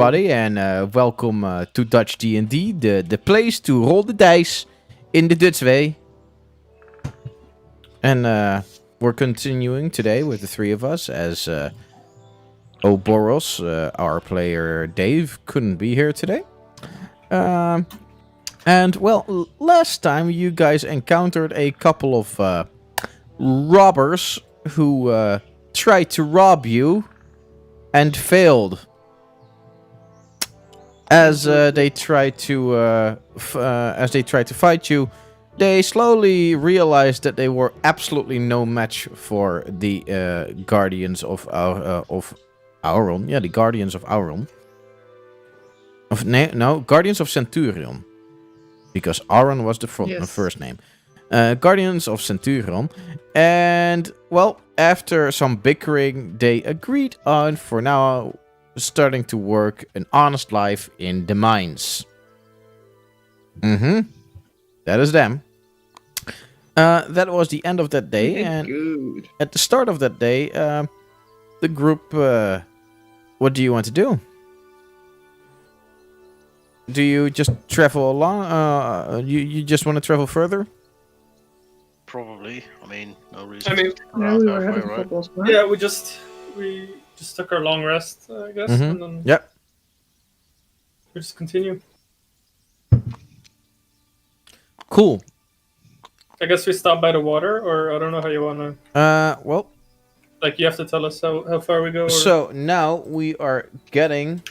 everybody, and welcome to Dutch D&D, the place to roll the dice in the Dutch way. And we're continuing today with the three of us, as Oboros, our player Dave, couldn't be here today. And, well, last time you guys encountered a couple of robbers who tried to rob you and failed. As they tried to fight you, they slowly realized that they were absolutely no match for the Guardians of Auron. Yeah, the Guardians of Auron. Guardians of Centurion, because Auron was the first name. Guardians of Centurion, and well, after some bickering, they agreed on, for now, starting to work an honest life in the mines. That is them. That was the end of that day, and good. At the start of that day, the group, what do you want to do? Do you just travel along? You just want to travel further? Probably. I mean, no reason. I mean, to stick around we were halfway, having right? footballs, right? yeah, we just took our long rest, I guess, and then Yep. we just continue. Cool. I guess we stop by the water, or I don't know how you wanna. Well, Like, you have to tell us how far we go. Or... so now we are getting.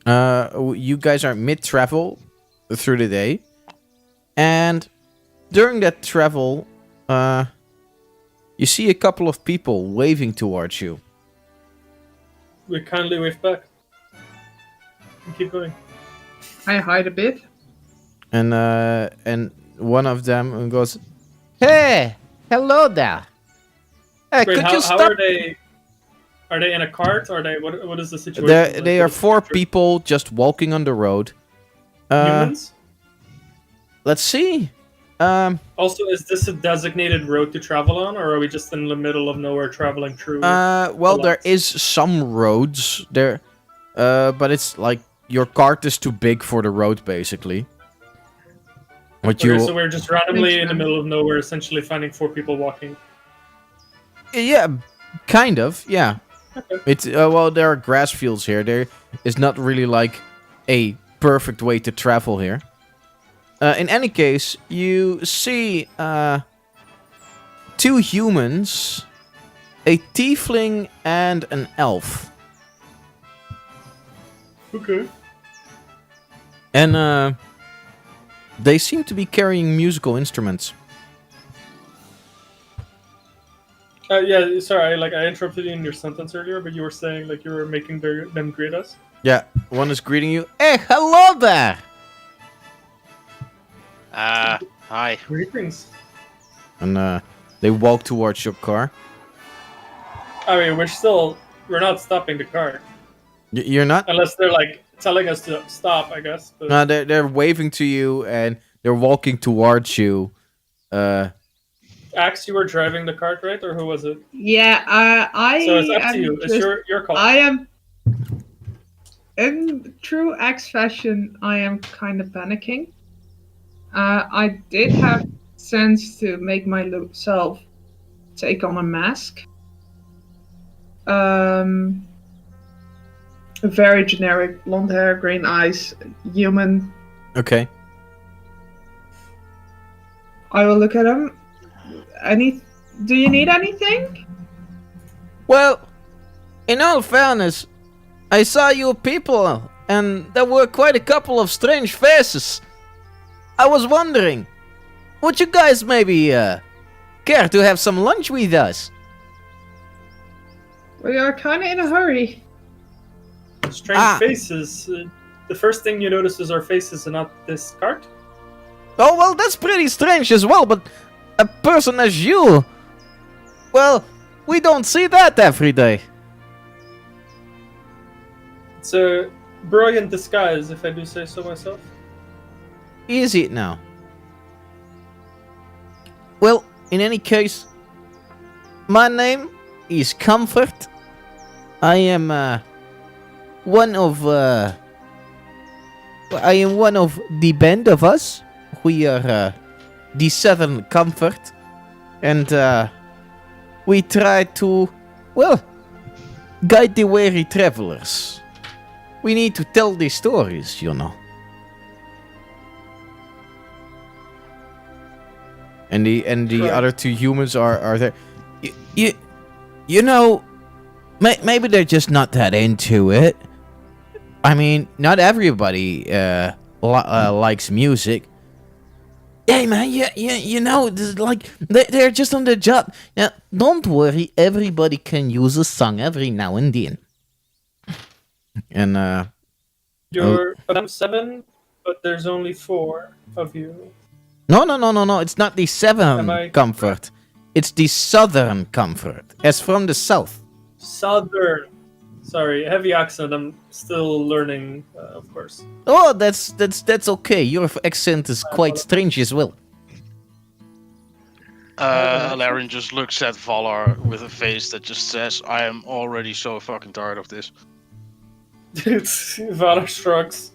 You guys are mid-travel through the day, and during that travel, you see a couple of people waving towards you. we kindly wave back. And keep going. I hide a bit. And one of them goes, "Hey, hello there. Wait, could how you stop?" are they? Are they in a cart? Are they? What is the situation? They are four people just walking on the road. Humans. Let's see. Also, is this a designated road to travel on, or are we just in the middle of nowhere traveling through? Well, there lots? is some roads there, but it's like your cart is too big for the road, basically. What Okay, you? so we're just randomly Makes in the sense. middle of nowhere, essentially finding four people walking. Yeah, kind of. Yeah. Okay. It's well, there are grass fields here. There is not really like a perfect way to travel here. In any case, you see two humans, a tiefling, and an elf. Okay. And they seem to be carrying musical instruments. Yeah, sorry, I interrupted you in your sentence earlier, but you were saying like you were making them greet us. Yeah, one is greeting you. Hey, hello there! Hi. Greetings. And they walk towards your car. I mean, we're not stopping the car You're not? unless they're like telling us to stop, I guess. But No, they're waving to you and they're walking towards you. Axe, you were driving the cart, right, or who was it? Yeah, I. So it's up am to you. It's just- your call. I am. In true Axe fashion, I am kind of panicking. I did have sense to make myself take on a mask. A very generic blonde hair, green eyes, human. Okay. I will look at him. Do you need anything? Well, in all fairness, I saw you people, and there were quite a couple of strange faces. I was wondering, would you guys maybe care to have some lunch with us? We are kind of in a hurry. Strange faces. The first thing you notice is our faces and not this cart. Oh, well, that's pretty strange as well, but a person as you, well, we don't see that every day. It's a brilliant disguise, if I do say so myself. Easy it now. Well, in any case, my name is Comfort. I am one of the band of us. We are the Southern Comfort, and we try to, well, guide the weary travelers. We need to tell these stories, you know. And the Right. other two humans are there. You know, maybe they're just not that into it. I mean, not everybody likes music. Hey man, you know, this is like they're just on the job. Now, don't worry, everybody can use a song every now and then. And You're I'm 7, but there's only 4 of you. no, it's not the Am Southern I Comfort. It's the Southern Comfort, as from the south. Southern. Sorry, heavy accent. I'm still learning, of course. Oh, that's okay. Your accent is quite strange as well. Laren just looks at Valar with a face that just says, I am already so fucking tired of this. It's Valor shrugs.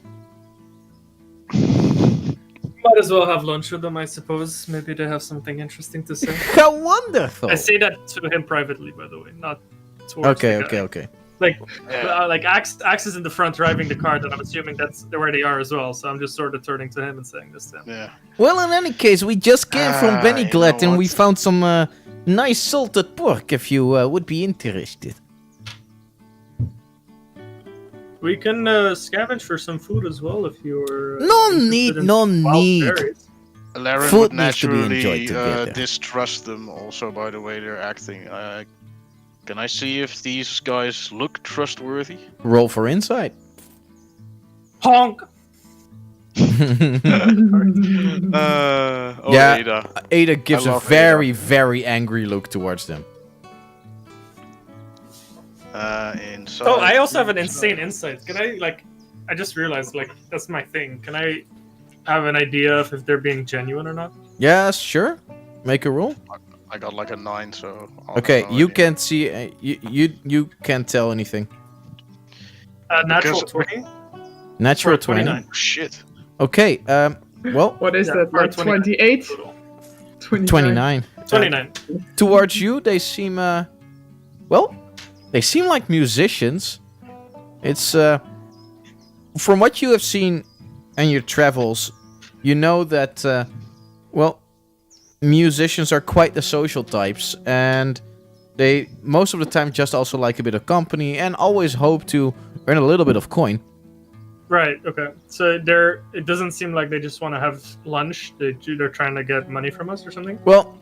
Might as well have lunch with them, I suppose. Maybe they have something interesting to say. How wonderful! I say that to him privately, by the way, not towards the guy. Okay. Like, Yeah. like Axe is in the front driving the car, and I'm assuming that's where they are as well. So I'm just sort of turning to him and saying this to him. Yeah. Well, in any case, we just came from You Beniglat know and we what? found some nice salted pork. If you would be interested. We can scavenge for some food as well if you're. No interested need, in no wild need. berries. Laren Food would needs to be enjoyed naturally together. distrust them also by the way they're acting. Can I see if these guys look trustworthy? Roll for insight. Honk. Yeah. Ada. Ada gives I a love very, very angry look towards them. Inside. Oh, I also have an insane insight. Can I I just realized that's my thing. Can I have an idea of if they're being genuine or not? Yes, sure. Make a roll. I got like a 9, so. I'll Okay, have no you idea. can't see. You can't tell anything. Natural Because- 20. Natural Or 29. 20. Oh, shit. Okay. Well, What is Yeah, that? or Like 28? 29. 29. 29. Towards you, they seem. Well, they seem like musicians. It's from what you have seen in your travels, you know that well, musicians are quite the social types, and they most of the time just also like a bit of company and always hope to earn a little bit of coin. Right. Okay. So it doesn't seem like they just want to have lunch. They're trying to get money from us or something. Well,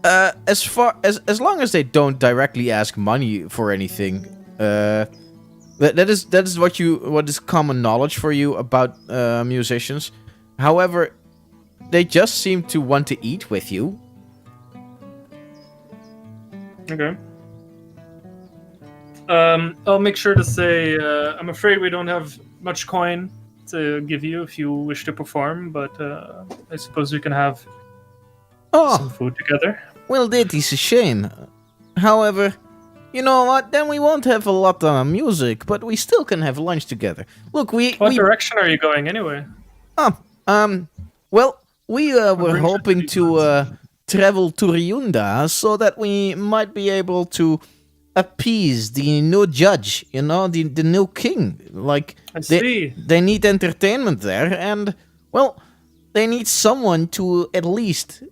as long as they don't directly ask money for anything, that is what is common knowledge for you about musicians. However, they just seem to want to eat with you. Okay. I'll make sure to say I'm afraid we don't have much coin to give you if you wish to perform, but I suppose we can have some Oh, food together. well, that is a shame. However, you know what? Then we won't have a lot of music, but we still can have lunch together. Look, What direction are you going anyway? well, we were brings you hoping to to travel to Ryunda so that we might be able to appease the new judge, you know, the new king. Like, I see. they need entertainment there, and, well, they need someone to at least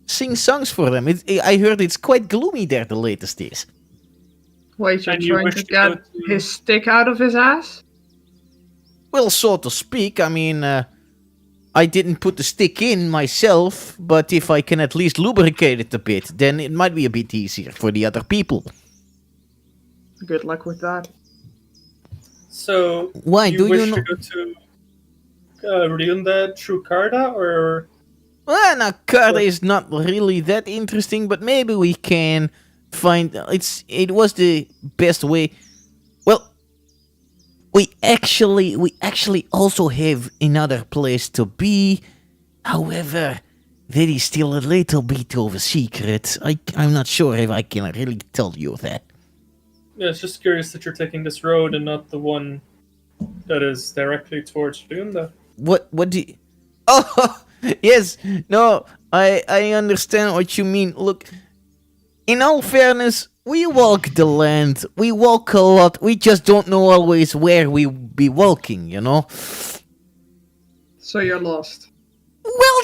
sing songs for them. I heard it's quite gloomy there the latest days. Wait, you're And you trying wish to to go get to- his stick out of his ass? Well, so to speak, I mean, I didn't put the stick in myself, but if I can at least lubricate it a bit, then it might be a bit easier for the other people. Good luck with that. So, Why you do wish you know? to go to Ryunda through Karda, or Well, now, Karda is not really that interesting, but maybe we can find. It was the best way. Well, we actually also have another place to be. However, that is still a little bit of a secret. I'm not sure if I can really tell you that. Yeah, it's just curious that you're taking this road and not the one that is directly towards Lunda. What do you... Oh, yes. No, I understand what you mean. Look, in all fairness, we walk the land. We walk a lot. We just don't know always where we be walking, you know? So you're lost. Well,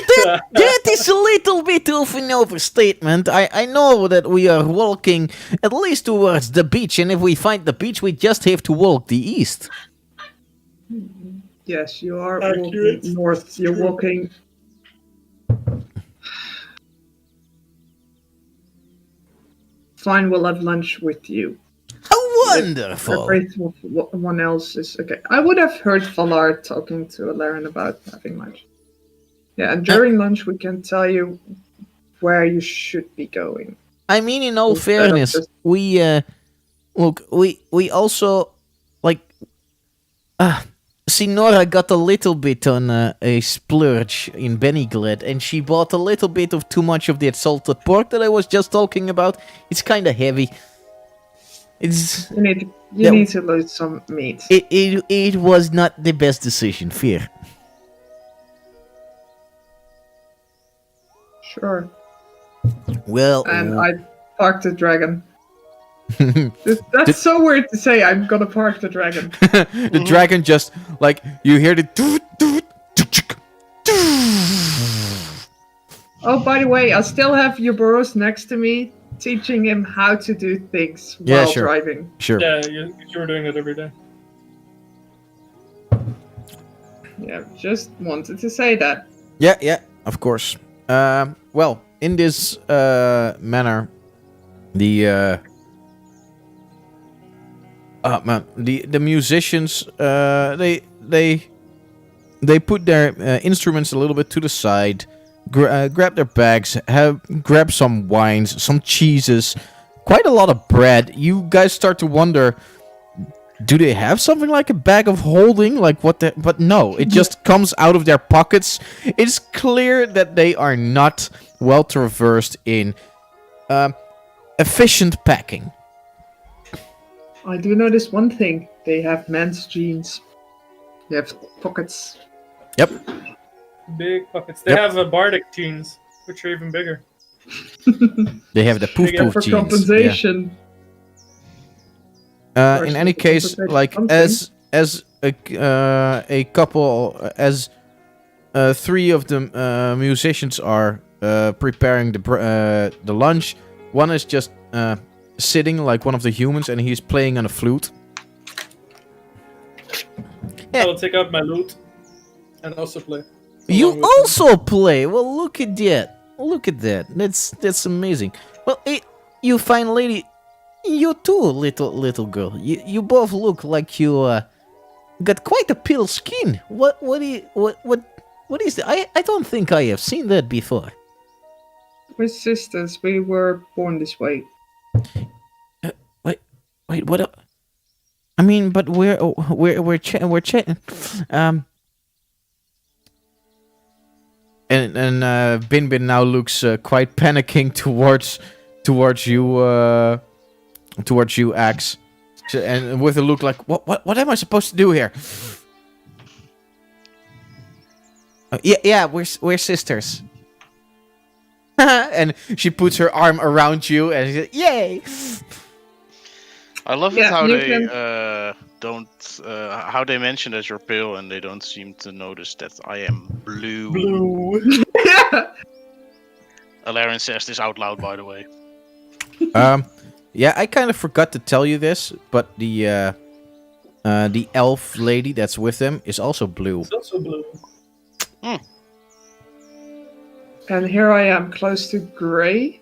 that is a little bit of an overstatement. I know that we are walking at least towards the beach, and if we find the beach, we just have to walk the east. Yes, you are Accurate. walking north. You're walking. Fine, we'll have lunch with you. How wonderful! Everyone else is okay. I would have heard Valar talking to Alaren about having lunch. Yeah, and during lunch we can tell you where you should be going. I mean, in all Instead of fairness, just- we we also like Sinora got a little bit on a splurge in Benigled, and she bought a little bit of too much of that salted pork that I was just talking about. It's kind of heavy. It's You Yeah. need to lose some meat. it was not the best decision, fear. Sure. Well, And I parked the dragon. That's so weird to say. I'm gonna park the dragon. the dragon just like you hear the. Oh, by the way, I still have Euboros next to me, teaching him how to do things Yeah, while sure. driving. Sure. Yeah, you were doing it every day. Yeah, just wanted to say that. Yeah, of course. Well, in this manner, the the musicians they put their instruments a little bit to the side, grab their bags, grab some wines, some cheeses, quite a lot of bread. You guys start to wonder, do they have something like a bag of holding? Like what the... But no, it just comes out of their pockets. It's clear that they are not well traversed in efficient packing. I do notice one thing. They have men's jeans. They have pockets. Yep. Big pockets. They Yep. have Bardic jeans, which are even bigger. They have the poof Again, poof For jeans. Yeah. compensation. In any case, like as a couple, as three of the musicians are preparing the lunch, one is just sitting like one of the humans, and he's playing on a flute. I will take out my loot and also play. You Along with also play. Well, look at that. Look at that. That's amazing. Well, hey, you fine lady, you too, little girl. You both look like you got quite a pale skin. What is that? I don't think I have seen that before. We're sisters. We were born this way. Wait, what? I mean, but we're chatting. And Bin Bin now looks quite panicking towards you, Axe, and with a look like, what am I supposed to do here? Yeah, we're sisters. And she puts her arm around you and she says, "Yay!" I love it Yeah, how you they can- don't how they mention that you're pale and they don't seem to notice that I am blue. Blue. Alaren says this out loud, by the way. Yeah, I kind of forgot to tell you this, but the elf lady that's with them is also blue. It's also blue. And here I am, close to gray.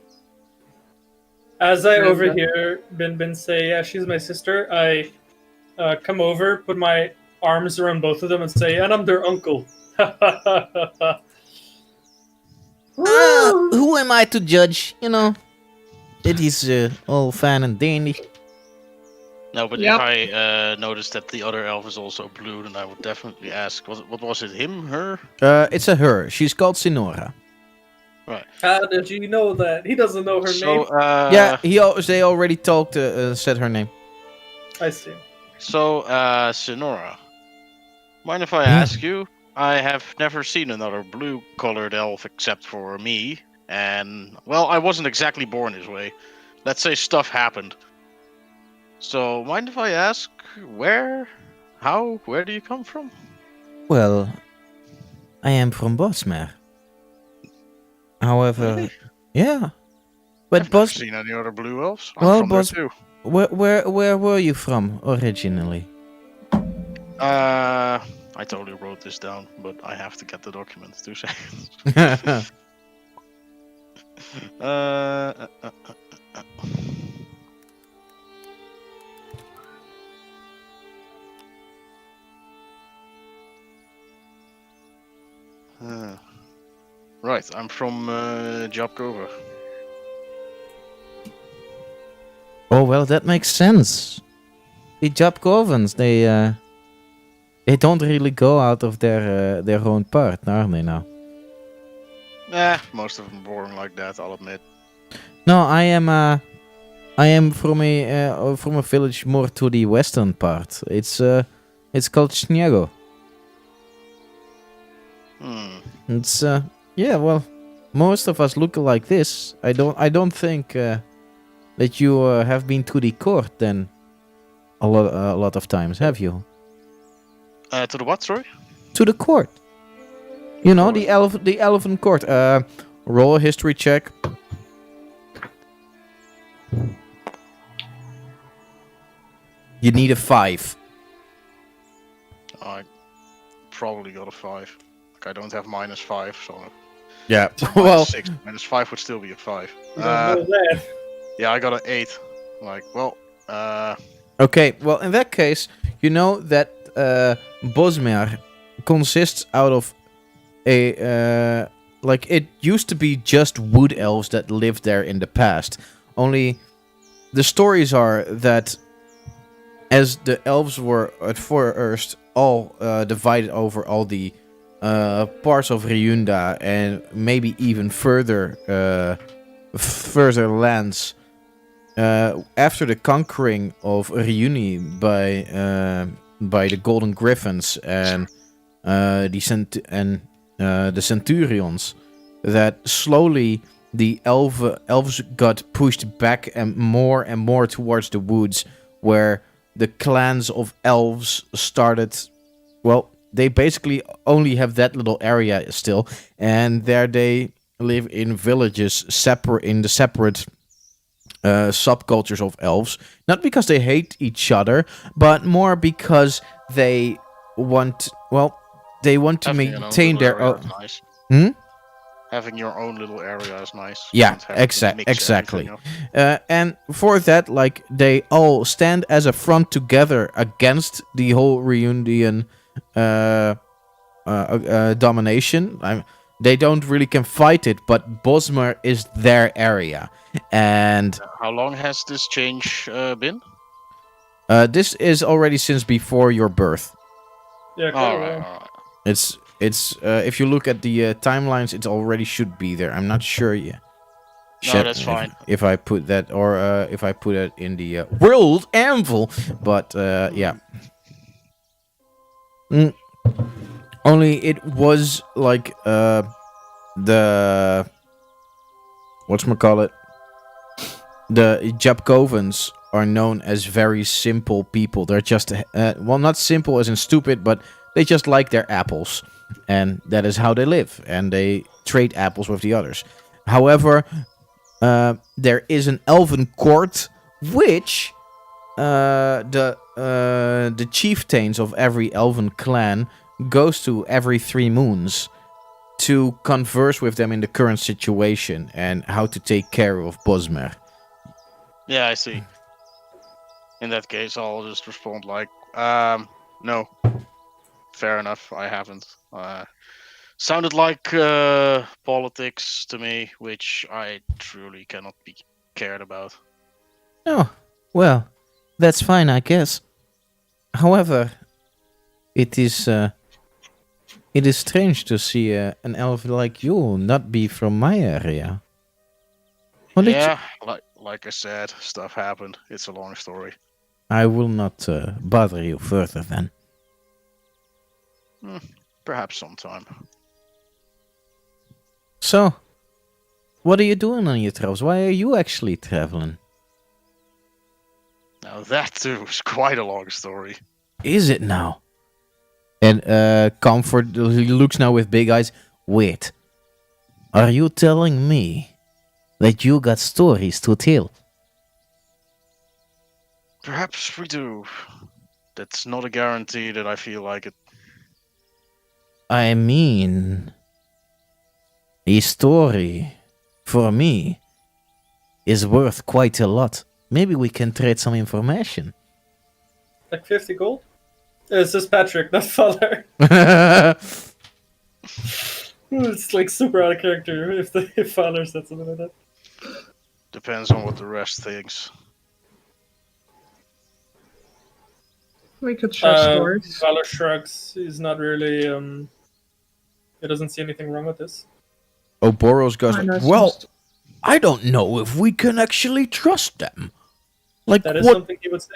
As I And, overhear Bin say, "Yeah, she's my sister," I come over, put my arms around both of them, and say, "And I'm their uncle." Who am I to judge? You know, it is all fine and dandy. No, but Yep. if I noticed that the other elf is also blue, then I would definitely ask, what was it, him, her? It's a her. She's called Sinora. How did you know that? He doesn't know her So, name. Yeah, they already said her name. I see. So, Sonora, mind if I Yeah. ask you? I have never seen another blue-colored elf except for me, and well, I wasn't exactly born this way. Let's say stuff happened. So, mind if I ask where, how, where do you come from? Well, I am from Bosmer. However, Really? yeah. But I've never Bos, seen any other blue elves. I'm well, from there Bos, too. where were you from originally? I totally wrote this down, but I have to get the document. 2 seconds. uh, uh, uh, uh, right, I'm from Jobkova. Oh well, that makes sense. The Jabgovans, they don't really go out of their own part, are they now? Most of them boring like that, I'll admit. No, I am from a village more to the western part. It's called Śniego. It's yeah, well, most of us look like this. I don't think that you have been to the court then a lot of times, have you? To the what, sorry? To the court. You know, Court. the elven court. Roll a history check. You need a 5. I probably got a 5. Like, I don't have -5, so Yeah. well, Well, -6. -5 would still be a 5. You don't know that. Yeah, I got an 8. Like, well, okay. Well, in that case, you know that Bosmer consists out of a like it used to be just wood elves that lived there in the past. Only the stories are that as the elves were at first all divided over all the parts of Ryunda and maybe even further lands. After the conquering of Ryuni by the Golden Griffins and the Centurions, that slowly the elves got pushed back and more towards the woods, where the clans of elves started. Well, they basically only have that little area still, and there they live in villages separate subcultures of elves, not because they hate each other, but more because they want to having your own maintain little their area own. is nice. Hmm? Having your own little area is nice. Yeah, Don't have to mix exactly. everything up. And for that, like, they all stand as a front together against the whole Reunion domination. They don't really can fight it, but Bosmer is their area, and How long has this change been? this is already since before your birth. Yeah, cool. Alright. It's if you look at the timelines, it already should be there. I'm not sure yet. No, that's fine. If I put that, or if I put it in the World Anvil, but yeah. Only it was like the whatchamacallit, the Jabkovans are known as very simple people. They're just well, not simple as in stupid, but they just like their apples, and that is how they live, and they trade apples with the others. However, there is an elven court which the chieftains of every elven clan goes to every 3 moons to converse with them in the current situation and how to take care of Bosmer. Yeah, I see. In that case, I'll just respond like, no. Fair enough, I haven't. Sounded like politics to me, which I truly cannot be cared about. Oh, well, that's fine, I guess. However, it is strange to see an elf like you not be from my area. What did Yeah, like I said, stuff happened. It's a long story. I will not bother you further then. Perhaps sometime. So, what are you doing on your travels? Why are you actually traveling? Now that too is quite a long story. Is it now? And Comfort, he looks now with big eyes. Wait, are you telling me that you got stories to tell? Perhaps we do. That's not a guarantee that I feel like it. I mean, a story for me is worth quite a lot. Maybe we can trade some information. Like 50 gold? It's just Patrick, not Father. It's like super out of character if Father said something like that. Depends on what the rest thinks. We could share stories. Valor shrugs. He's not really. He doesn't see anything wrong with this. Boros goes, I know well, some I don't know if we can actually trust them. Like, That is what? something he would say.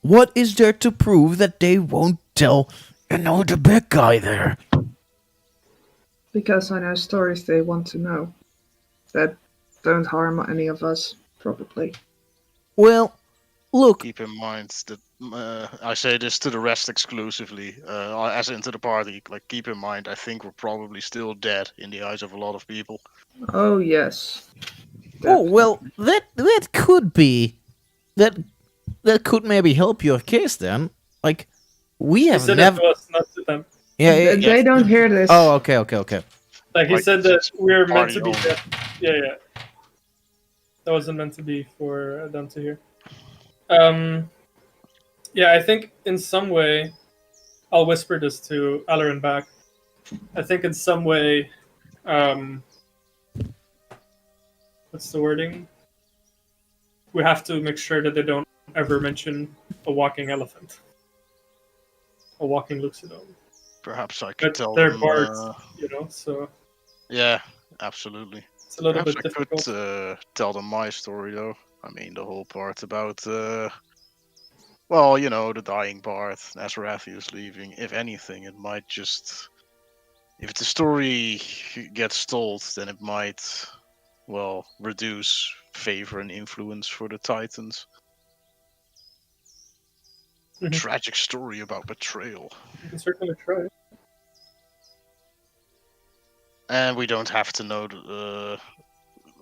What is there to prove that they won't tell, the big guy there? Because I know stories they want to know that don't harm any of us, probably. Well, look, Keep in mind that I say this to the rest exclusively, as into the party. Like, keep in mind, I think we're probably still dead in the eyes of a lot of people. Oh yes. oh well, that could be, that could maybe help your case then. Like, we He have said never. it to us, not to them. Yeah. They don't hear this. Oh, okay. Like he Like, said that it's we're meant to be party dead. Yeah. That wasn't meant to be for them to hear. Yeah, I think in some way, I'll whisper this to Alarin back. I think in some way, what's the wording? We have to make sure that they don't ever mention a walking elephant, a walking Luxodon. Perhaps I could But tell they're them. bards, so Yeah, absolutely. it's a little Perhaps bit I difficult. could tell them my story, though. I mean, the whole part about, well, the dying part, Azarathi leaving. If anything, it might just... If the story gets told, then it might, well, reduce favor and influence for the Titans. A Mhm. tragic story about betrayal. You can certainly try. And we don't have to know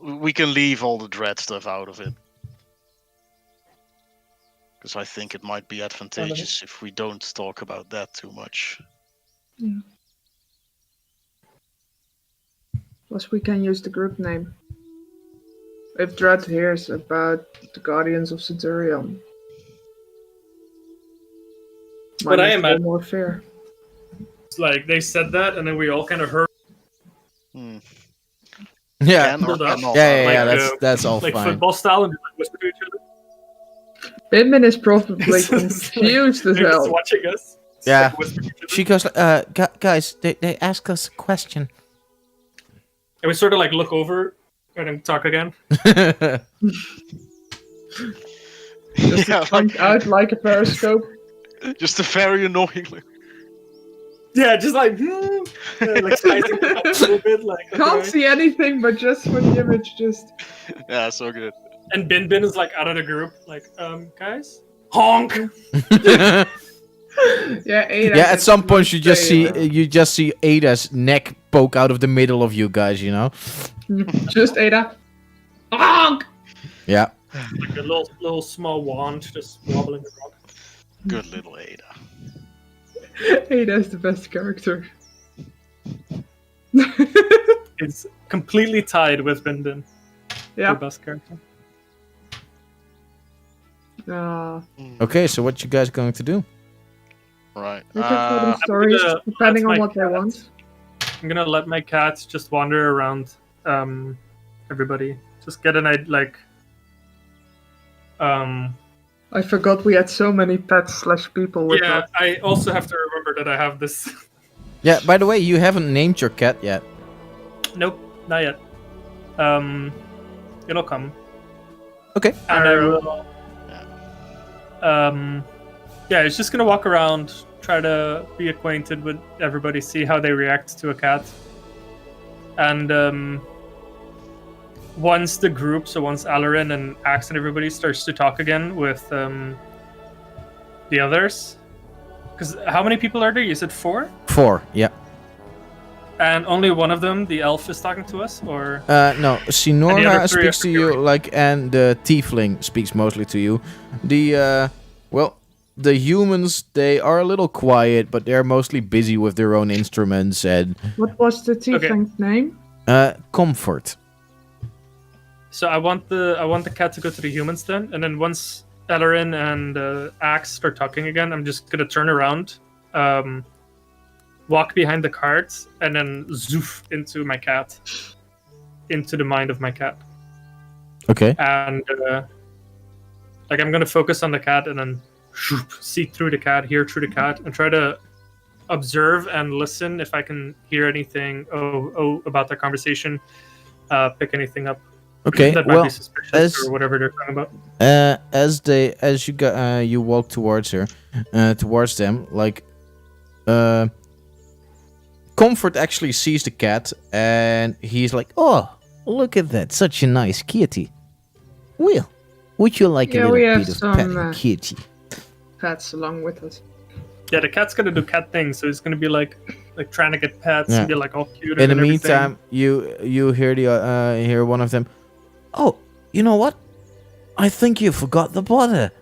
we can leave all the dread stuff out of it. Because I think it might be advantageous if we don't talk about that too much. Plus, we can use the group name. If Dredd hears about the Guardians of Centurion, But I might imagine- feel more fear. It's like they said that, and then we all kind of heard Hmm. Yeah. Can or Hold up. cannot. Yeah. Like, That's all like fine. football style and just like whisper to each other. Binbin is probably It's just confused as They're just hell. watching us. Just, Yeah. like, whisper to each other. She goes, guys, they ask us a question. And we sort of like look over and then talk again. Just Yeah, point out like a periscope. just a very annoying. Yeah, just like, like sizing it up a little bit. Like, Can't okay. see anything, but just for the image, just. Yeah, so good. And Bin is like out of the group, like, guys? Honk! Yeah, Ada. Yeah, at some point you just see say, Ada's neck poke out of the middle of you guys, Just Ada. Honk! Yeah. Like a little small wand just wobbling around. Good little Ada. Ada is the best character. It's completely tied with Bin. The Yeah. best character. Okay, so what you guys going to do? Right. We can tell them stories gonna- depending that's on my what they cat. want. I'm gonna let my cats just wander around everybody. Just get an idea, like I forgot we had so many pets / people with yeah, us. I also have to remember that I have this. Yeah, by the way, you haven't named your cat yet. Nope, not yet. It'll come. Okay. And I will Yeah, he's just gonna walk around, try to be acquainted with everybody, see how they react to a cat. And once the group, so once Alarin and Axe and everybody starts to talk again with the others, because how many people are there? You said 4? 4, yeah. And only one of them, the elf, is talking to us, or No, Sinorna other 3 speaks are to you, hearing. and the Tiefling speaks mostly to you. The humans, they are a little quiet, but they're mostly busy with their own instruments and What was the tiefling's name? comfort. so I want the cat to go to the humans then, and then once Alarin and Axe start talking again, I'm just gonna turn around, walk behind the cart, and then zoof into my cat, into the mind of my cat, Okay. and I'm gonna focus on the cat and then see through the cat, hear through the cat, and try to observe and listen if I can hear anything about their conversation, pick anything up Okay. that might Well, be suspicious as- or whatever they're talking about. as you walk towards her, towards them, Comfort actually sees the cat, and he's like, "Oh, look at that! Such a nice kitty. Well, would you like Yeah, a we little have bit of some, pet kitty?" Pets along with us. Yeah, the cat's gonna do cat things, so he's gonna be like trying to get pets Yeah. and be like all cute. In the and everything. meantime, you hear one of them. Oh, you know what? I think you forgot the butter.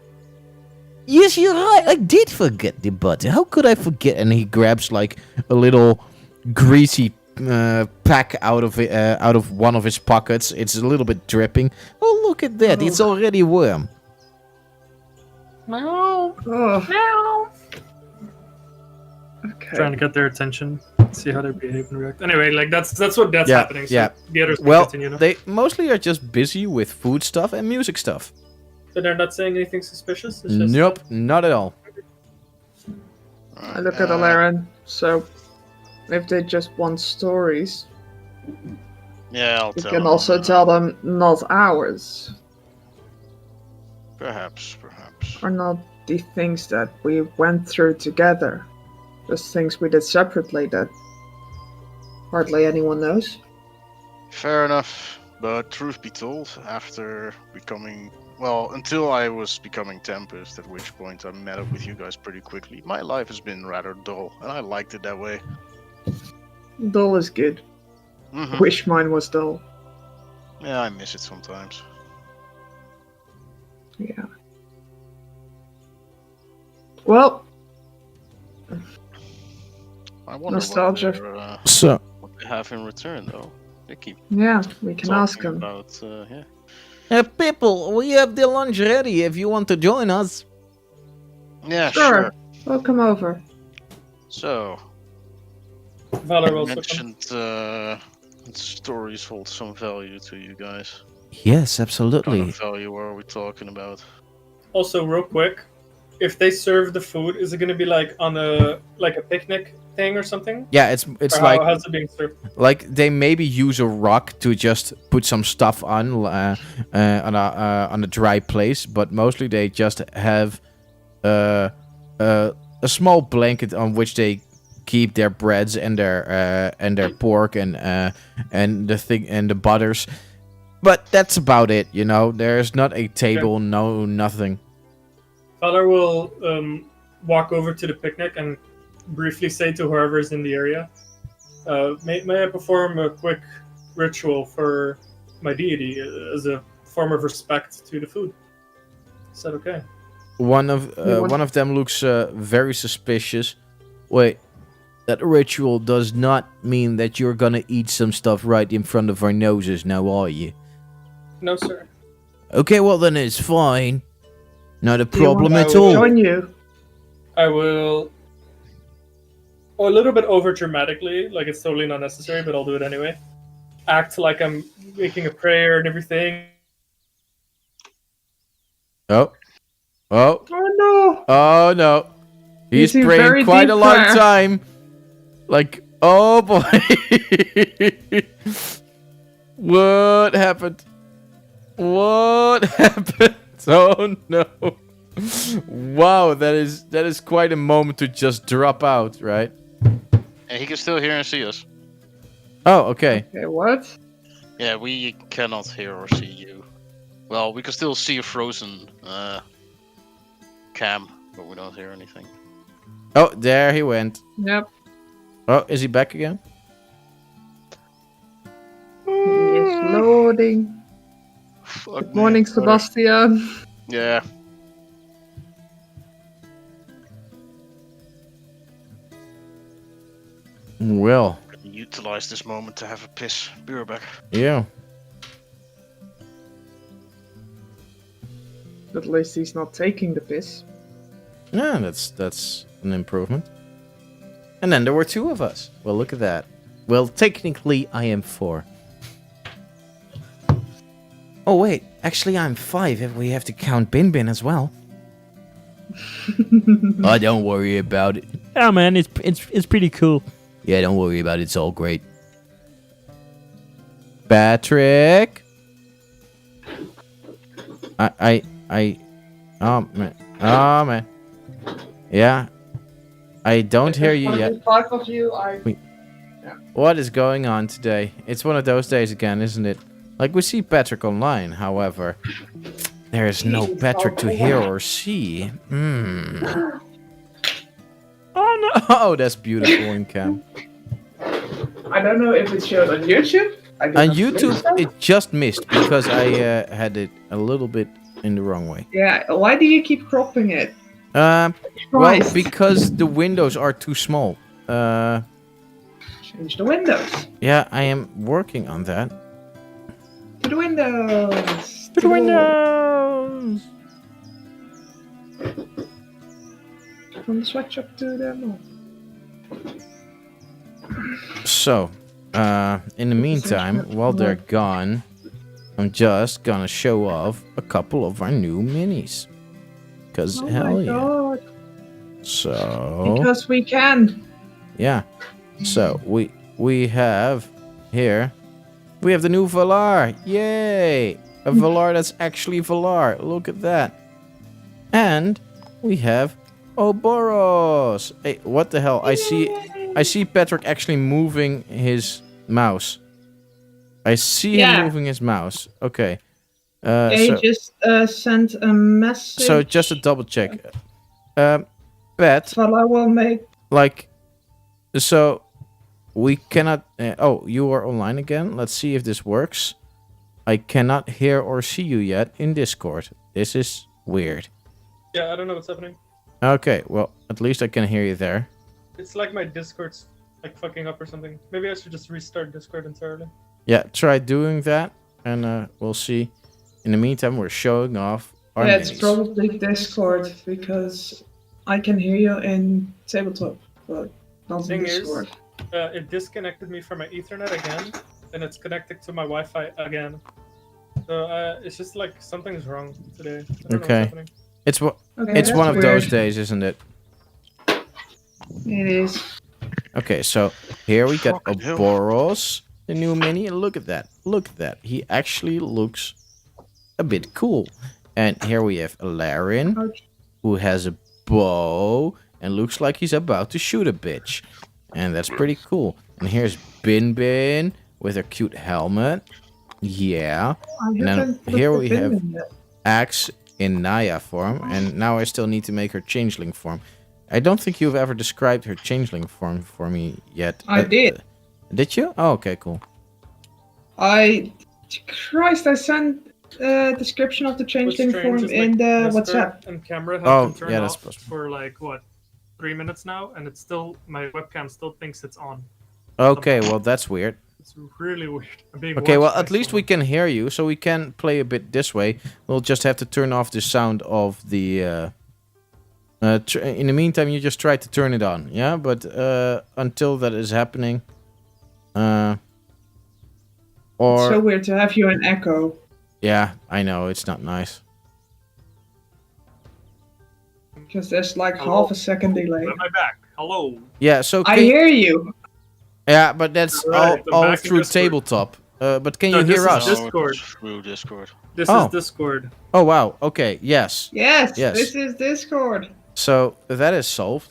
Yes, you're right. I did forget the butter. How could I forget? And he grabs like a little greasy pack out of one of his pockets. It's a little bit dripping. Oh, look at that! It's already warm. Meow, Oh, meow. okay. Trying to get their attention, see how they behave and react. Anyway, that's Yeah, happening. So yeah. the others can Well, continue now. they mostly are just busy with food stuff and music stuff. So they're not saying anything suspicious. It's just, Nope, not at all. I look at Alarin, so if they just want stories, Yeah, I'll we tell can them, also tell them not ours, Perhaps. or not the things that we went through together. Just things we did separately that hardly anyone knows. Fair enough. But truth be told, after becoming... Well, until I was becoming Tempest, at which point I met up with you guys pretty quickly, my life has been rather dull, and I liked it that way. Dull is good. Mhm. Wish mine was dull. Yeah, I miss it sometimes. Yeah. Well, I wonder Nostalgia. So, what they have in return, though. They keep yeah, we can ask talking him. about, yeah. people, we have the lunch ready if you want to join us. Yeah, Sure. sure. Welcome over. So, Valor you will also come. mentioned that stories hold some value to you guys. Yes, What kind absolutely. of value are we talking about? Also, real quick, if they serve the food, is it going to be like on a picnic thing or something? Yeah, it's Or like how's it being served? they maybe use a rock to just put some stuff on a dry place, but mostly they just have a small blanket on which they keep their breads and their pork and the butters. But that's about it, you know. There's not a table, no nothing. Valor will walk over to the picnic and briefly say to whoever's in the area, may I perform a quick ritual for my deity as a form of respect to the food? Is that okay? One of them looks very suspicious. Wait, that ritual does not mean that you're gonna eat some stuff right in front of our noses now, are you? No, sir. Okay, well then it's fine. Not a Do you want problem I at will all. Join you. I will. A little bit over dramatically, like it's totally not necessary, but I'll do it anyway. Act like I'm making a prayer and everything. Oh. Oh. Oh no! Oh no. He's He's in praying very quite deep a long prayer. time. Like, oh boy. What happened? What happened? Oh no. Wow, that is quite a moment to just drop out, right? And he can still hear and see us. Oh, okay. Okay, what? Yeah, we cannot hear or see you. Well, we can still see a frozen cam, but we don't hear anything. Oh, there he went. Yep. Oh, is he back again? He is loading. Fuck Good me, morning, brother. Sebastian. Yeah. Well, Utilize this moment to have a piss. Be right back. yeah. At least he's not taking the piss. Yeah, that's an improvement. And then there were 2 of us. Well, look at that. Well, technically, I am 4. Oh, wait. Actually, I'm 5 if we have to count Bin Bin as well. Oh, don't worry about it. Oh, man, it's pretty cool. Yeah, don't worry about it. It's all great. Patrick? Oh, man. Oh, man. Yeah. I don't hear you yet. 5 of you, What is going on today? It's one of those days again, isn't it? Like, we see Patrick online, however, there is no Patrick to hear or see. Oh, no. Oh, that's beautiful in cam. I don't know if it showed on YouTube. On YouTube, it just missed because I had it a little bit in the wrong way. Yeah, why do you keep cropping it? Well, Christ. because the windows are too small. Change the windows. Yeah, I am working on that. To the windows. To the windows! From the sweatshop to the mall. So, in the meantime, while they're gone, I'm just gonna show off a couple of our new minis. Cause Oh hell my yeah. god. So Because we can. yeah. So we have here, we have the new Valar. Yay! A Valar that's actually Valar. Look at that. And we have Ouroboros. Hey, what the hell? I see Patrick actually moving his mouse. I see him moving his mouse. Okay. They just sent a message. So just a double check. Pat, Well, I will make. like, so we cannot. Oh, you are online again. Let's see if this works. I cannot hear or see you yet in Discord. This is weird. Yeah, I don't know what's happening. Okay, well, at least I can hear you there. It's like my Discord's like fucking up or something. Maybe I should just restart Discord entirely. Yeah, try doing that, and we'll see. In the meantime, we're showing off our Yeah, it's minis. probably Discord because I can hear you in tabletop, but not in Thing is, Discord. It disconnected me from my Ethernet again, and it's connected to my Wi-Fi again. So it's just like something's wrong today. I don't know Okay. what's happening. It's Okay, it's that's one of weird. those days, isn't it? It is. Okay, so here we got Fucking hell. Ouroboros, the new mini. Look at that. Look at that. He actually looks a bit cool. And here we have Alarin, Ouch. who has a bow and looks like he's about to shoot a bitch. And that's pretty cool. And here's Bin Bin with her cute helmet. Yeah. I then haven't put here the we pin have- in yet. Axe in Naya form. And now I still need to make her changeling form. I don't think you've ever described her changeling form for me yet. I did. Did you? Oh, okay, cool. Christ, I sent a description of the What's changeling strange form is, in like, the Whisper WhatsApp. and camera have Oh, been turned yeah, that's off possible. for like what, 3 minutes now, and it's still my webcam still thinks it's on. Okay, well, that's weird. It's really weird. I'm being Okay, well, watched by at least we someone. can hear you, so we can play a bit this way. We'll just have to turn off the sound of the... in the meantime, you just try to turn it on, yeah? But until that is happening... It's or... so weird to have you in echo. Yeah, I know, it's not nice. Because there's like Hello? half a second delay. Am I back? Hello. Yeah, so... I can- hear you. Yeah, but that's Right, I'm all back in through Discord. tabletop. But can No, you this hear is us? Discord. Through Discord. This Oh. is Discord. Oh wow. Okay. Yes. Yes, Yes. this is Discord. So that is solved.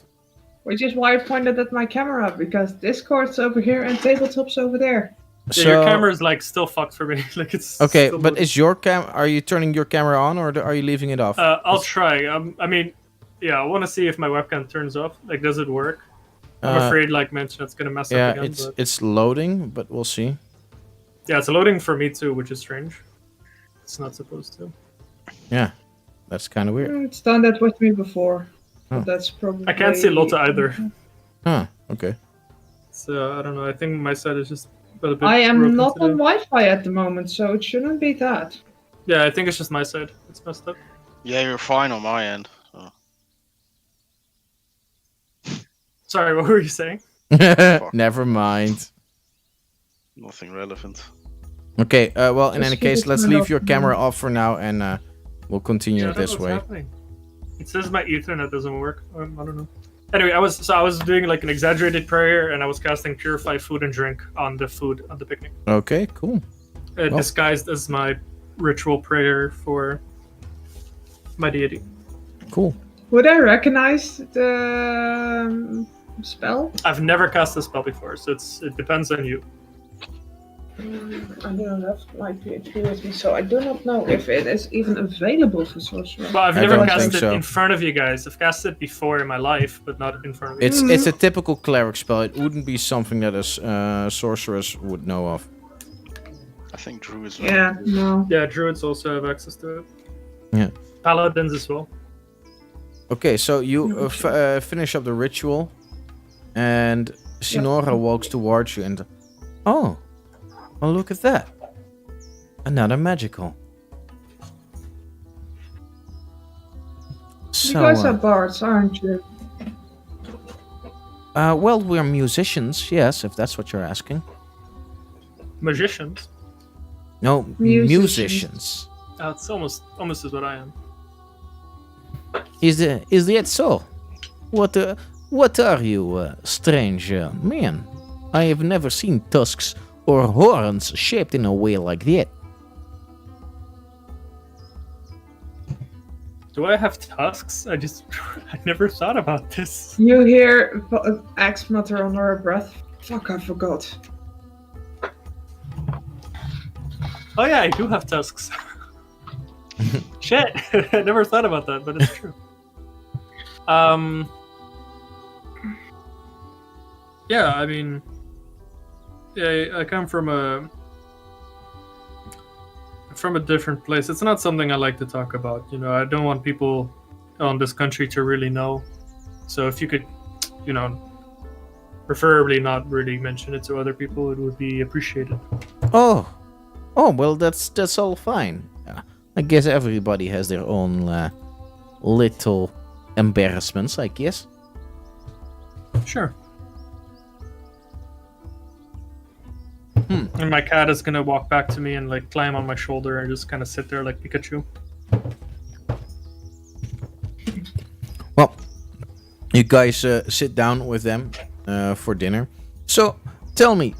Which is why I pointed at my camera, because Discord's over here and Tabletop's over there. Yeah, So your camera's like still fucked for me. Like it's okay, still but moving. is your are you turning your camera on or are you leaving it off? I'll try. I mean, yeah, I want to see if my webcam turns off. Like, does it work? I'm afraid, like mentioned, it's gonna mess yeah, up again. But it's loading, but we'll see. yeah, it's loading for me too, which is strange. It's not supposed to. Yeah, that's kind of weird. It's done that with me before. Oh. But that's probably... I can't see Lotte either. Huh. Okay. So I don't know. I think my side is just a bit. I am broken not today. on Wi-Fi at the moment, so it shouldn't be that. Yeah, I think it's just my side. It's messed up. Yeah, you're fine on my end. So. Sorry, what were you saying? Never mind. Nothing relevant. Okay. Well, in Just any keep case, it let's turned leave off your now. camera off for now, and we'll continue Yeah, I it don't know this what's way. happening. It says my Ethernet doesn't work. I don't know. Anyway, I was doing like an exaggerated prayer, and I was casting purify food and drink on the food on the picnic, Okay. Cool. disguised as my ritual prayer for my deity. Cool. Would I recognize the spell? I've never cast this spell before, so it depends on you. I don't have my PhD with me, so I do not know if it is even available for sorcerer. Well, I've I never don't cast think it so. in front of you guys. I've cast it before in my life, but not in front of you. It's a typical cleric spell. It wouldn't be something that a sorceress would know of. I think Drew is. Yeah, no. Yeah, druids also have access to it. Yeah. Paladins as well. Okay, so you finish up the ritual, and Sinora walks towards you and... Oh, well, look at that. Another magical. You So, guys are bards, aren't you? well, we're musicians, yes, if that's what you're asking. Magicians. No, Musicians. musicians. It's almost as what I am. Is that so? What are you, strange man? I have never seen tusks or horns shaped in a way like that. Do I have tusks? I never thought about this. You hear Axe mutter under her breath. Fuck, I forgot. Oh yeah, I do have tusks. Shit, I never thought about that, but it's true. Yeah, I mean, yeah, I come from a different place. It's not something I like to talk about. You know, I don't want people on this country to really know. So if you could, you know, preferably not really mention it to other people, it would be appreciated. Oh, well, that's all fine. I guess everybody has their own little embarrassments, I guess. Sure. And my cat is gonna walk back to me and like climb on my shoulder and just kind of sit there like Pikachu. Well, you guys sit down with them for dinner. So, tell me,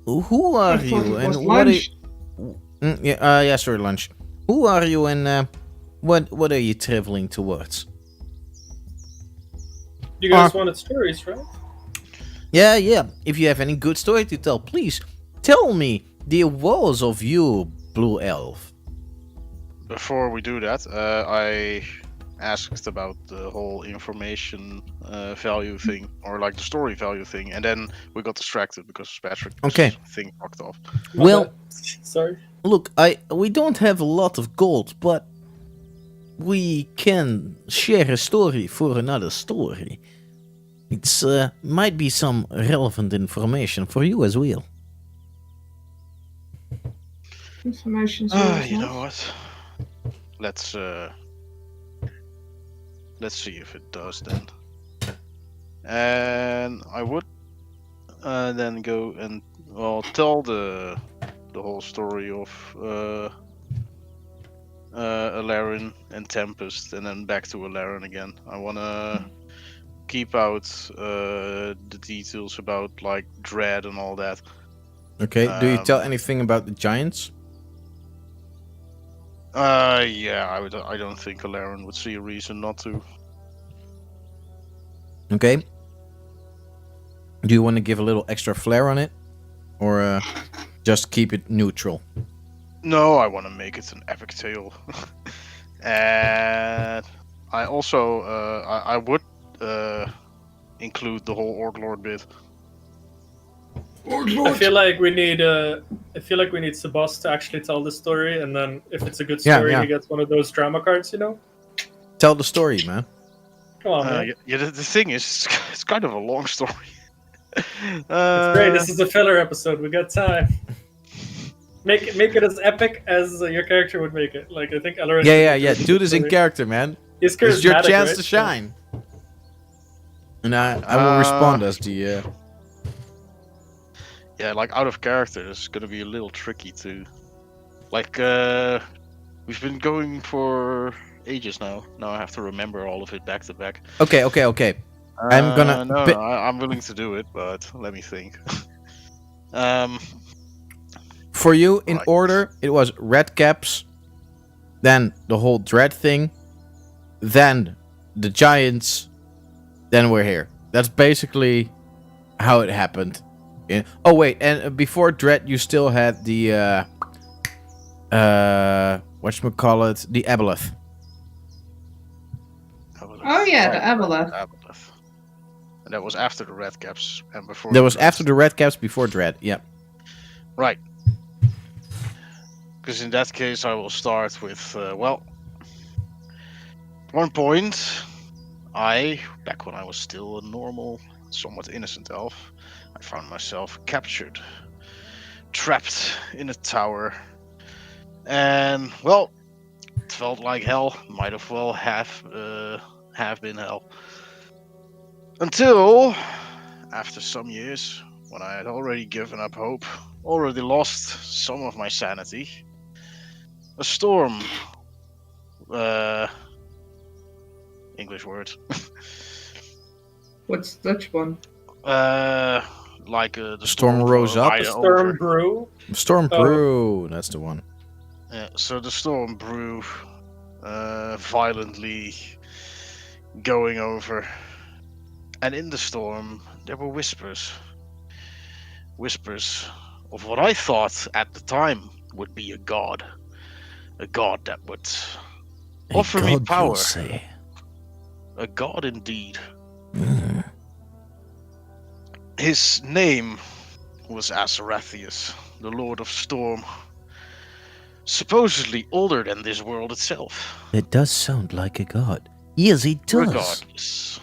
who are I thought you it was and what are lunch. you... yeah, sorry, lunch. Who are you and what are you traveling towards? You guys wanted stories, right? Yeah. If you have any good story to tell, please tell me the woes of you, Blue Elf. Before we do that, I asked about the whole information value thing, or like the story value thing, and then we got distracted because Patrick's thing fucked off. Well, Sorry. look, we don't have a lot of gold, but we can share a story for another story. It's might be some relevant information for you as well. Information. You know what? Let's see if it does then. And I would then go and tell the whole story of Alarin and Tempest, and then back to Alarin again. I wanna keep out the details about like Dread and all that. Okay. Do you tell Um, anything about the giants? Yeah, I don't think Alarin would see a reason not to. Okay. Do you want to give a little extra flair on it, or just keep it neutral? No, I want to make it an epic tale. And I also, I would include the whole Orc Lord bit. I feel like we need Sebas to actually tell the story, and then if it's a good Yeah, story, yeah. he gets one of those drama cards. Tell the story, man. Come on, man. Yeah, the thing is, it's kind of a long story. It's great. This is a filler episode. We got time. Make it as epic as your character would make it. Like I think Alarin. Yeah. Do this in character, man. He's It's your charismatic, chance right? to shine. And I will respond as the. Yeah, like out of character, it's gonna be a little tricky too. Like, we've been going for ages now. Now I have to remember all of it back to back. Okay. I'm gonna No, pi- I'm willing to do it, but let me think. For you, in Right. order, it was red caps, then the whole dread thing, then the giants, then we're here. That's basically how it happened. Yeah. Oh wait, and before dread, you still had the whatchamacallit, the Aboleth. Oh yeah, the Aboleth. Aboleth. And that was after the red caps and before. That the was dread. after the red caps, before dread. Yeah. Right. Because in that case, I will start with, well, at one point, back when I was still a normal, somewhat innocent elf, I found myself captured, trapped in a tower, and, well, it felt like hell, might have well have been hell. Until, after some years, when I had already given up hope, already lost some of my sanity, a storm, English word, What's the Dutch one? like the Storm rose up? right Storm over. brew. Storm Oh. Brew, that's the one. Yeah, so the storm brew, violently going over, and in the storm there were whispers of what I thought at the time would be a god that would offer me power. say. A god indeed. Mm. His name was Asarathius, the Lord of Storm. Supposedly older than this world itself. It does sound like a god. Yes, he does. Regardless,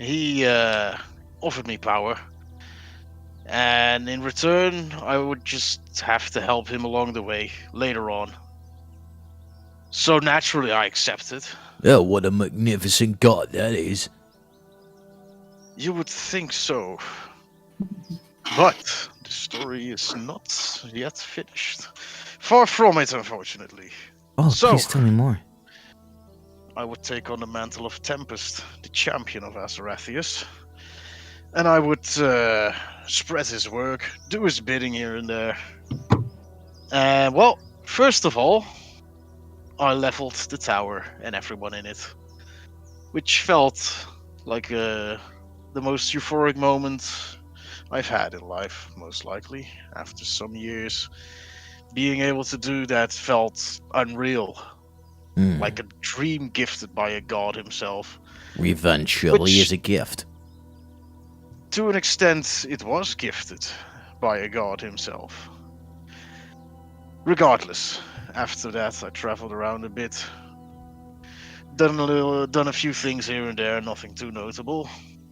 he offered me power, and in return, I would just have to help him along the way later on. So naturally, I accepted. Oh, what a magnificent god that is. You would think so. But the story is not yet finished. Far from it, unfortunately. Oh, So- please tell me more. I would take on the mantle of Tempest, the champion of Asarathius. And I would spread his work, do his bidding here and there. And, well, first of all, I leveled the tower and everyone in it. Which felt like the most euphoric moment I've had in life, most likely. After some years, being able to do that felt unreal. Mm. Like a dream gifted by a god himself. Revenge surely Which- is a gift. To an extent, it was gifted by a god himself. Regardless, after that, I traveled around a bit, done a few things here and there, nothing too notable,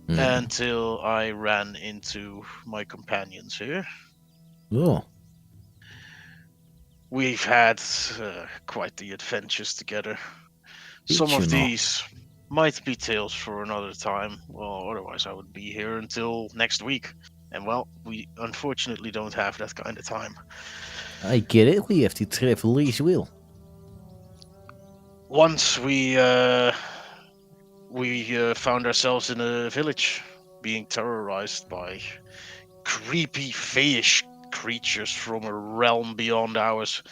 Mm. until I ran into my companions here. Oh. We've had quite the adventures together. Did Some you of not? these might be tales for another time. Well, otherwise I would be here until next week. And well, we unfortunately don't have that kind of time. I get it. We have to travel as well. Once we found ourselves in a village being terrorized by creepy, fayish creatures from a realm beyond ours.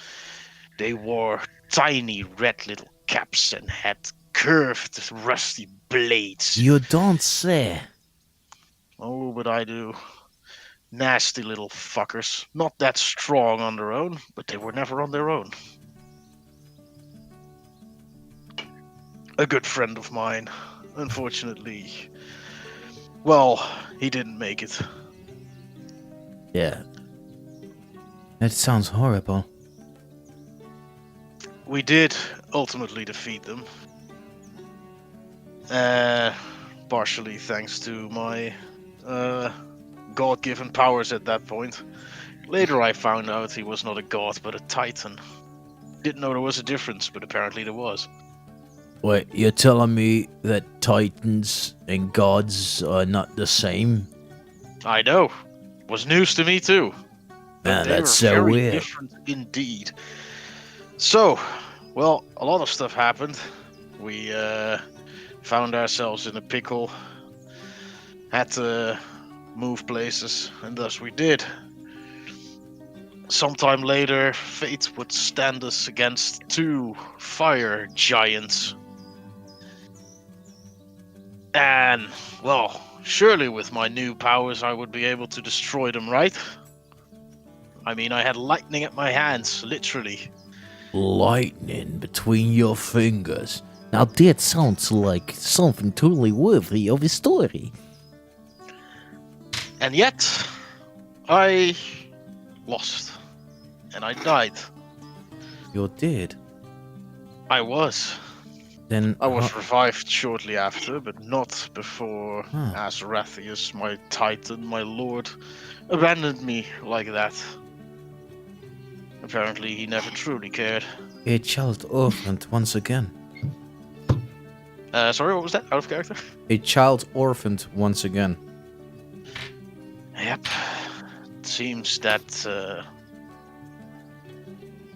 They wore tiny red little caps and had curved, rusty blades. You don't say. Oh, but I do. Nasty little fuckers. Not that strong on their own, but they were never on their own. A good friend of mine, unfortunately. Well, he didn't make it. Yeah. That sounds horrible. We did ultimately defeat them. Partially thanks to my god-given powers at that point. Later I found out he was not a god, but a titan. Didn't know there was a difference, but apparently there was. Wait, you're telling me that titans and gods are not the same? I know. Was news to me too. But they That's were so very weird. different indeed. So, well, a lot of stuff happened. We found ourselves in a pickle. Had to move places, and thus we did. Sometime later, fate would stand us against 2 fire giants. And, well, surely with my new powers I would be able to destroy them, right? I mean, I had lightning at my hands, literally. Lightning between your fingers. Now that sounds like something totally worthy of a story. And yet, I lost. And I died. You did. I was. Then I was revived shortly after, but not before Huh. Azarathius, my titan, my lord, abandoned me like that. Apparently he never truly cared. a child orphaned once again. Sorry, what was that? Out of character? A child orphaned once again. Yep. It seems that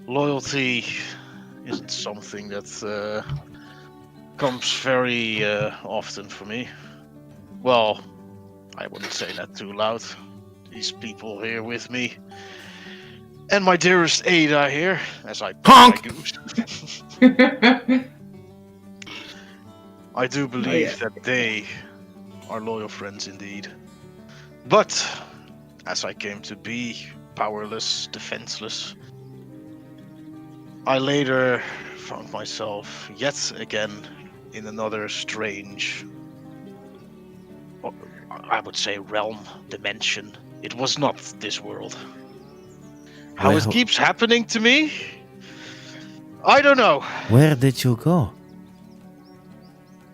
loyalty isn't something that comes very often for me. Well, I wouldn't say that too loud. These people here with me. And my dearest Ada here, as I Honk! my goose. I do believe yeah. that they are loyal friends indeed. But, as I came to be, powerless, defenseless, I later found myself yet again in another strange, I would say realm, dimension. It was not this world. How it Well- keeps happening to me? I don't know. Where did you go?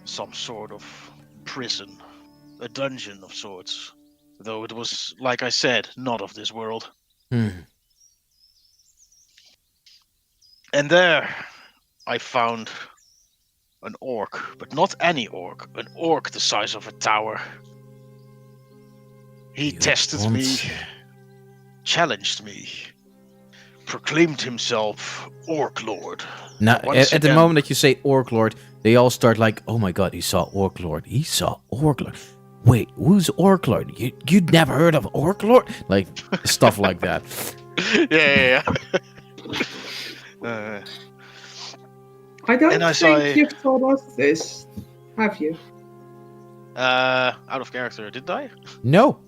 Some sort of prison. A dungeon of sorts. Though it was, like I said, not of this world. Hmm. And there, I found an orc, but not any orc. An orc the size of a tower. He You tested don't me, say. challenged me, proclaimed himself Orc Lord. Now, Once at the again- moment that you say Orc Lord, they all start like, oh my god, he saw Orc Lord. He saw Orc Lord. Wait, who's Orc Lord? You'd never heard of Orc Lord? Like, stuff like that. yeah. I don't And I think saw- you've told us this, have you? Out of character, did I? No.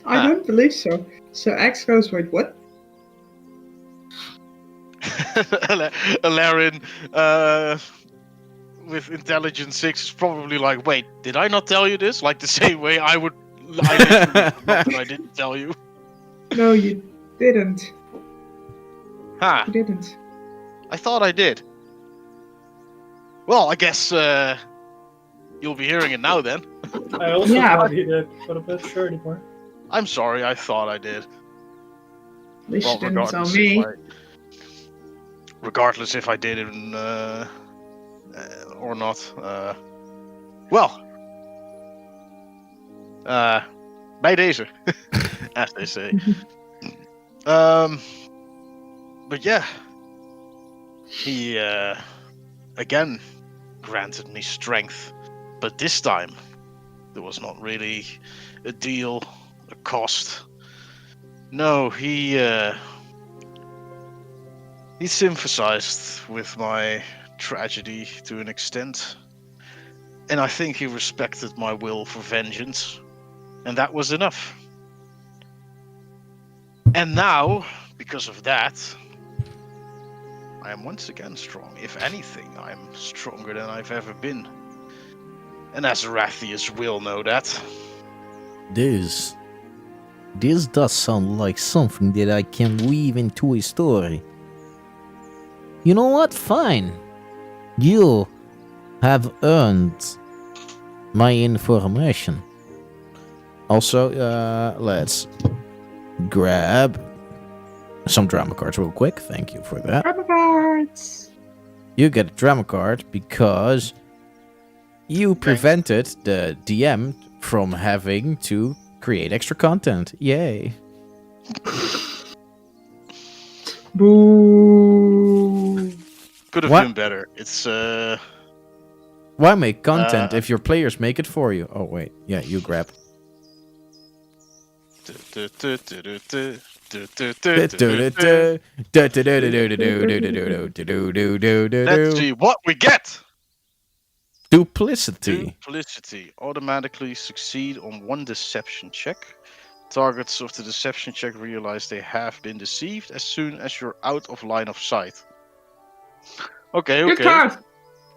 I Ah. don't believe so. So X goes, wait, what? Alarin, with intelligence 6 is probably like, wait, did I not tell you this? Like the same way I would. I literally forgot that I didn't tell you. No, you didn't. Ha! You didn't. I thought I did. Well, I guess you'll be hearing it now then. I also Yeah, thought but- he did, but I'm not sure anymore. I'm sorry, I thought I did. At least you didn't tell me. Regardless if I did it or not. Well. Bij deze. As they say. But yeah. He again granted me strength. But this time there was not really a deal, a cost. No, he sympathized with my tragedy to an extent. And I think he respected my will for vengeance. And that was enough. And now, because of that, I am once again strong. If anything, I am stronger than I've ever been. And Azaratheus will know that. This does sound like something that I can weave into a story. You know what? Fine. You have earned my information. Also, let's grab some drama cards real quick. Thank you for that. Drama cards. You get a drama card because you prevented the DM from having to create extra content. Yay. Boo. Could have What? been better. It's Why make content if your players make it for you? Oh, wait. Yeah, you grab. Let's see what we get. Duplicity. Duplicity. Automatically succeed on one deception check. Targets of the deception check realize they have been deceived as soon as you're out of line of sight. Okay, Good okay. card.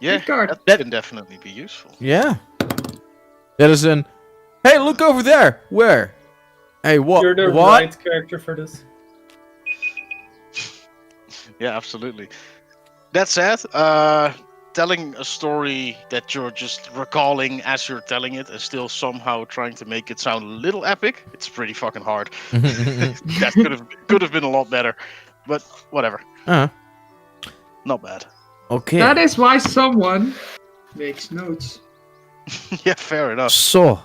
Yeah, Good card. that can definitely be useful. Yeah. That is an. Hey, look over there. Where? Hey, what? You're the What? right character for this. Yeah, absolutely. That said, telling a story that you're just recalling as you're telling it and still somehow trying to make it sound a little epic, it's pretty fucking hard. That could have been a lot better, but whatever. Uh, Not bad. okay. That is why someone makes notes. Yeah, fair enough. So,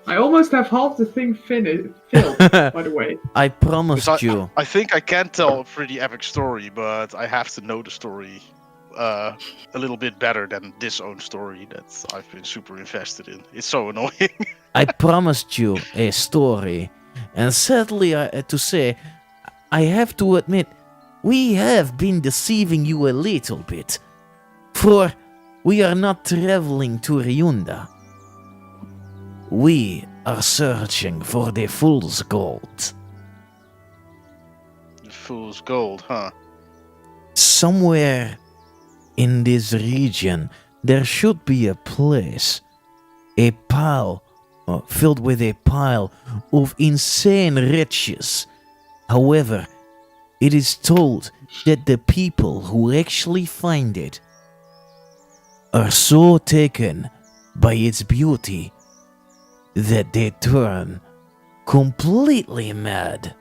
I almost have half the thing filled, by the way. I promised Because you. I think I can tell a pretty epic story, but I have to know the story a little bit better than this own story that I've been super invested in. It's so annoying. I promised you a story, and sadly, to say, I have to admit, we have been deceiving you a little bit. For we are not traveling to Ryunda. We are searching for the Fool's Gold. The Fool's Gold, huh? Somewhere in this region, there should be a place, a pile, filled with a pile of insane riches. However, it is told that the people who actually find it are so taken by its beauty that they turn completely mad.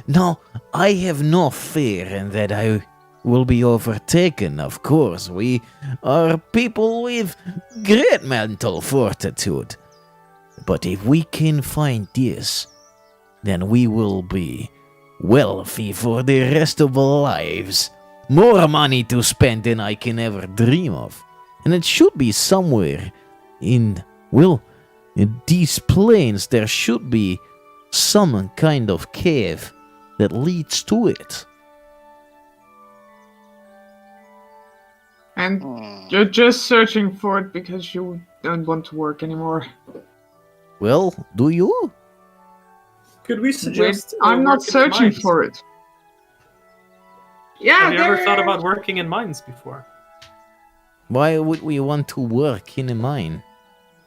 Now, I have no fear in that I will be overtaken, of course. We are people with great mental fortitude. But if we can find this, then we will be wealthy for the rest of our lives. More money to spend than I can ever dream of. And it should be somewhere in these plains. There should be some kind of cave that leads to it. And you're just searching for it because you don't want to work anymore. Well, do you? Could we suggest? I'm not work in searching mines? for it. Yeah, Have you ever thought there- about working in mines before? Why would we want to work in a mine?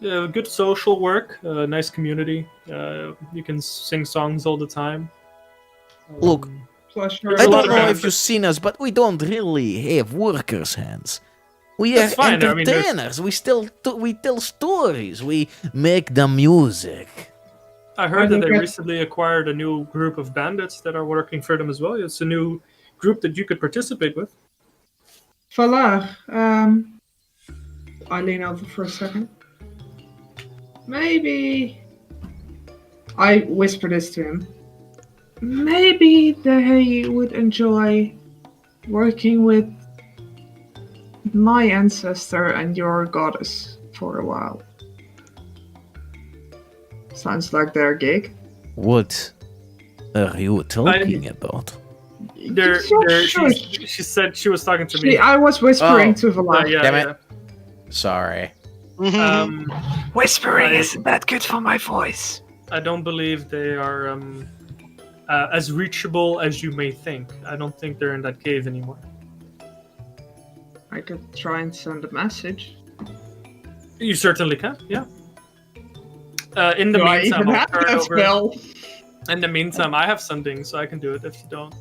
Good social work, nice community. You can sing songs all the time. Look, Plus There's I a lot don't of know if benefits. you've seen us, but we don't really have workers' hands. We That's are fine, I mean, there's- entertainers. We tell stories. We make the music. I heard I that think they that- recently acquired a new group of bandits that are working for them as well. It's a new group that you could participate with. Valar, I lean over for a second. Maybe I whisper this to him. Maybe they would enjoy working with my ancestor and your goddess for a while. Sounds like their gig. What are you talking about? She said she was talking to me. I was whispering Oh. to Valar. Yeah, Damn yeah. it. Sorry. Whispering I- isn't that good for my voice. I don't believe they are as reachable as you may think. I don't think they're in that cave anymore. I could try and send a message. You certainly can, yeah. In the Do I meantime, even I'll have turn that over. spell? In the meantime, I have sending, so I can do it if you don't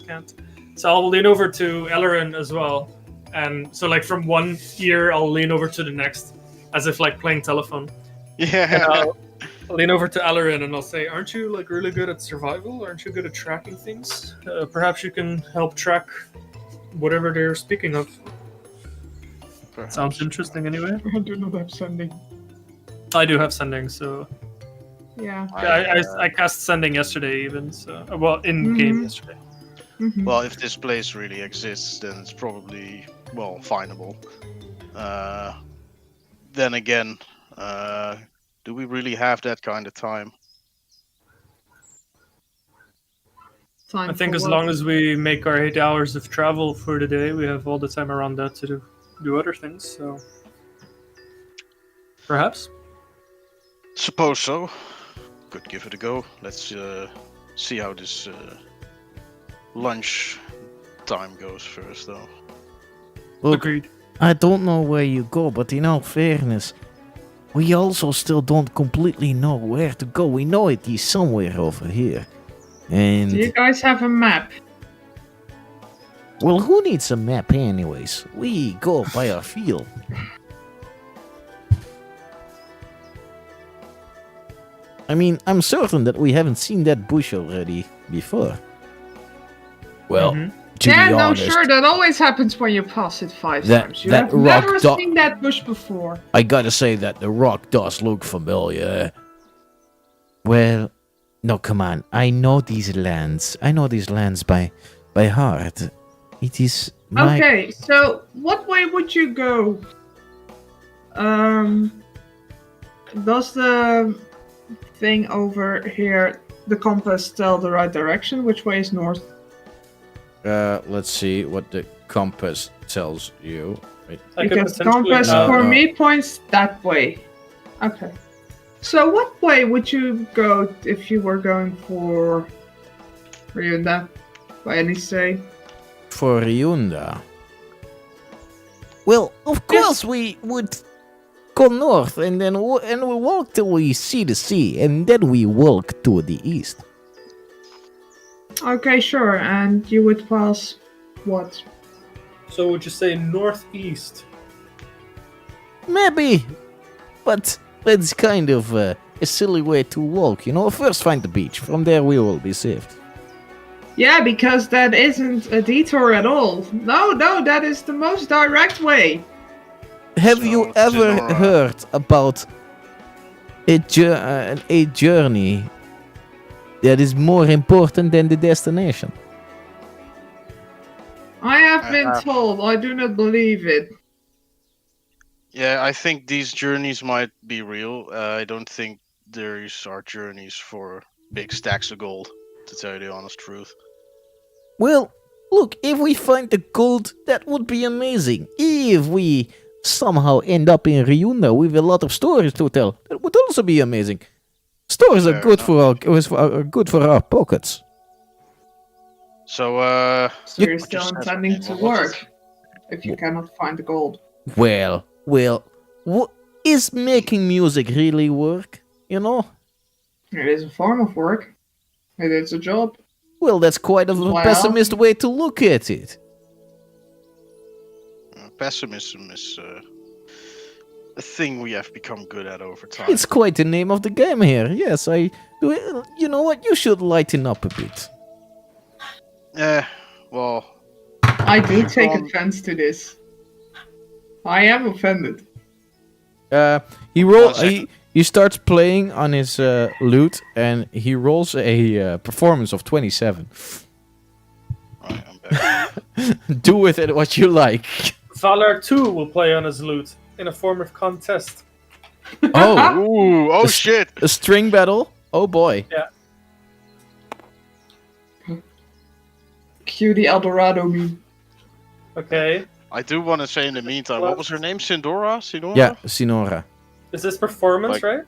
can't. So I'll lean over to Ellerin as well, and so like from one ear, I'll lean over to the next, as if like playing telephone. And Yeah. I'll lean over to Ellerin and I'll say, "Aren't you like really good at survival? Aren't you good at tracking things? Perhaps you can help track whatever they're speaking of." Perhaps. Sounds interesting, anyway. I do not have sending. I do have sending, so Yeah. I cast sending yesterday, even so. Well, in game Mhm. yesterday. Mhm. Well, if this place really exists, then it's probably, well, findable. Then again, do we really have that kind of time? Time I think for as work. long as we make our 8 hours of travel for the day, we have all the time around that to do other things. So perhaps. Suppose so. Could give it a go. Let's see how this lunch time goes first, though. Look, Agreed. I don't know where you go, but in all fairness, we also still don't completely know where to go. We know it is somewhere over here. And, Do you guys have a map? well, who needs a map anyways? We go by our feel. I mean, I'm certain that we haven't seen that bush already before. Well, Mhm. to Yeah, be no, honest, sure, that always happens when you pass it 5 That- times. You that have rock never dot- seen that bush before. I gotta say that the rock does look familiar. Well, no, come on. I know these lands. I know these lands by heart. It is my... Okay, so what way would you go? Does the thing over here, the compass, tell the right direction? Which way is north? Let's see what the compass tells you. Wait. I could Because the potentially- compass No, for no. me points that way. Okay. So what way would you go if you were going for Ryunda? By any say? For Ryunda. Well, of Yes. course we would go north and then we walk till we see the sea, and then we walk to the east. Okay, sure. And you would pass what? So would you say northeast? Maybe, but that's kind of a silly way to walk, you know? First find the beach, from there we will be saved. Yeah, because that isn't a detour at all. No, that is the most direct way. Have So, you ever Tenora. heard about a journey that is more important than the destination? I have I been have. told. I do not believe it. Yeah, I think these journeys might be real. I don't think these are journeys for big stacks of gold, to tell you the honest truth. Well, look, if we find the gold, that would be amazing. If we somehow end up in Ryunda with a lot of stories to tell, that would also be amazing. Stories are Fair good enough. are good for our pockets. So, So You- you're still Just- intending to what was work if you cannot find the gold. Well, what is making music really work? You know? It is a form of work. It is a job. Well, that's quite a Well- pessimist way to look at it. pessimism is a thing we have become good at over time. It's quite the name of the game here. Yes, you know what? You should lighten up a bit. Well, I do take Um, offense to this. I am offended. One second. He starts playing on his lute and he rolls a performance of 27. right, I'm back. Do with it what you like. Valar 2 will play on his lute in a form of contest. Oh, Ooh, oh This- shit! a string battle. Oh boy. Cue the Eldorado meme. Okay. I do want to say in the meantime, what was her name? Sindora? Sinora? Yeah, Sinora. Is this performance, Like- right?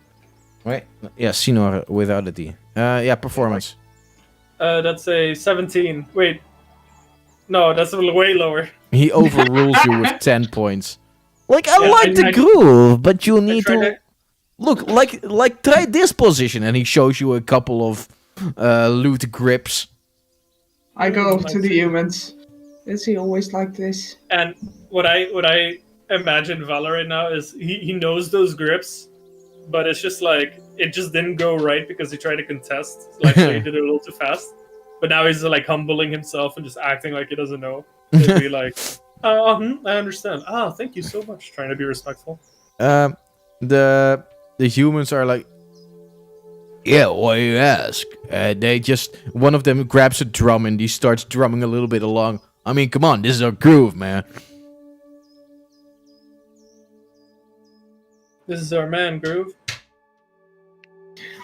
Right? Yeah, Sinora without a D. Yeah, performance. That's a 17. Wait. No, that's way lower. He overrules you with 10 points. Like, I Yeah, like the I- groove, but you I need tried to... Look, like try this position. And he shows you a couple of loot grips. I go I to the see. humans. Is he always like this? And what I imagine Valor right now is he knows those grips, but it's just like it just didn't go right because he tried to contest. Like so he did it a little too fast. But now he's like humbling himself and just acting like he doesn't know. He'll be like, I understand. Thank you so much. Trying to be respectful. The humans are like, yeah, why you ask? They just, one of them grabs a drum and he starts drumming a little bit along. I mean, come on, this is our groove, man. This is our man, Groove.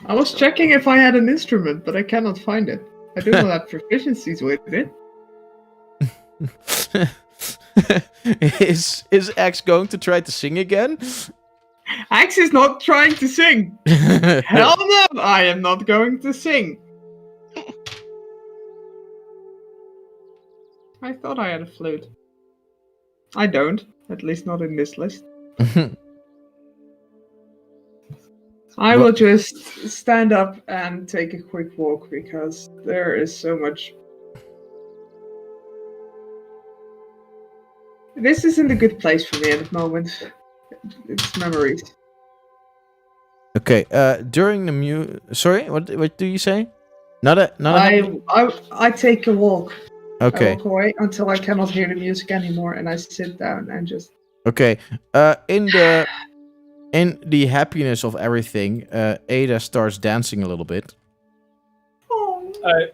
I was checking if I had an instrument, but I cannot find it. I do not have proficiencies with it. Is X going to try to sing again? Axe is not trying to sing. Hell no, I am not going to sing. I thought I had a flute. I don't, at least not in this list. I will just stand up and take a quick walk because there is so much. This isn't a good place for me at the moment. It's memories. Okay, during the Sorry, what do you say? I take a walk. Okay. I walk away until I cannot hear the music anymore, and I sit down and just. Okay. In the happiness of everything, Ada starts dancing a little bit. Oh.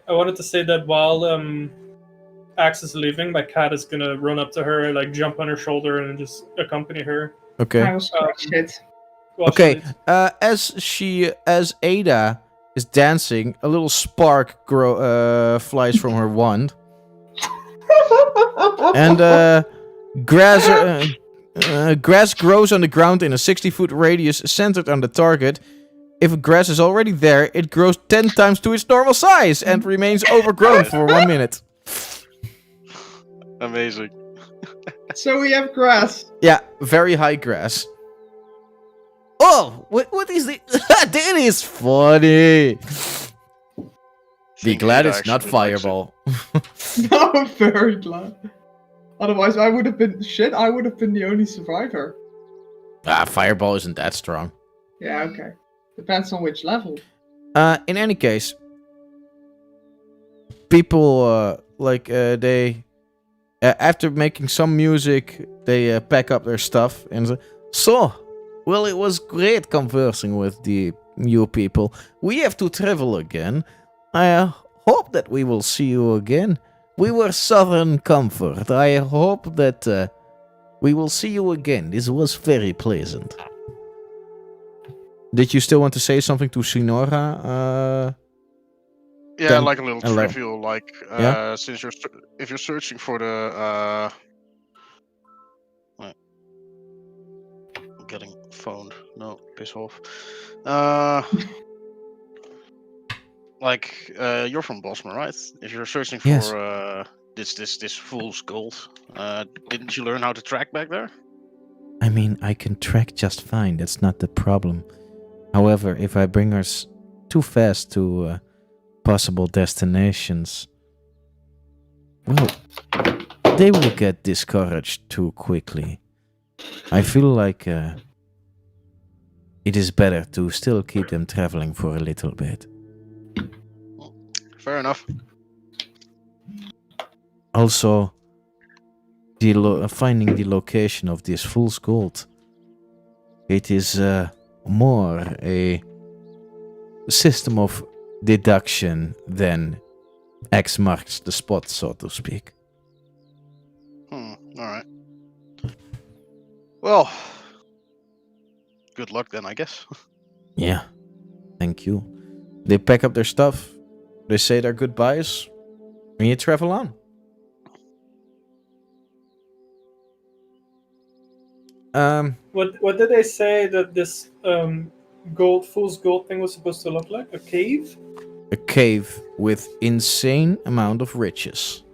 I wanted to say that while Axe is leaving, my cat is gonna run up to her, like jump on her shoulder, and just accompany her. Okay. I will scratch it. while she Okay. leaves. As Ada is dancing, a little spark flies from her wand, and grass grows on the ground in a 60-foot radius centered on the target. If grass is already there, it grows 10 times to its normal size and remains overgrown for 1 minute. Amazing. So we have grass. Yeah, very high grass. Oh, what is the... That is funny. Be Think glad Ada it's not actually likes it. Fireball. No, I'm very glad. Otherwise, I would have been I would have been the only survivor. Fireball isn't that strong. Yeah, okay. Depends on which level. In any case, people they after making some music, they pack up their stuff and say, "So, well, it was great conversing with the new people. We have to travel again. I hope that we will see you again. We were Southern Comfort. I hope that we will see you again. This was very pleasant." Did you still want to say something to Sinora? Yeah, Then- like a little hello. trivial, like Yeah? since if you're searching for the wait. I'm getting phoned. No, piss off. Like you're from Bosman, right? If you're searching for Yes. this fool's gold, didn't you learn how to track back there? I mean, I can track just fine. That's not the problem. However, if I bring us too fast to possible destinations, well, they will get discouraged too quickly. I feel like it is better to still keep them traveling for a little bit. Fair enough. Also, finding the location of this fool's gold, it is more a system of deduction than X marks the spot, so to speak. All right. Well, good luck then, I guess. Yeah, thank you. They pack up their stuff, they say their goodbyes, and you travel on. What did they say that this fool's gold thing was supposed to look like? A cave? A cave with insane amount of riches.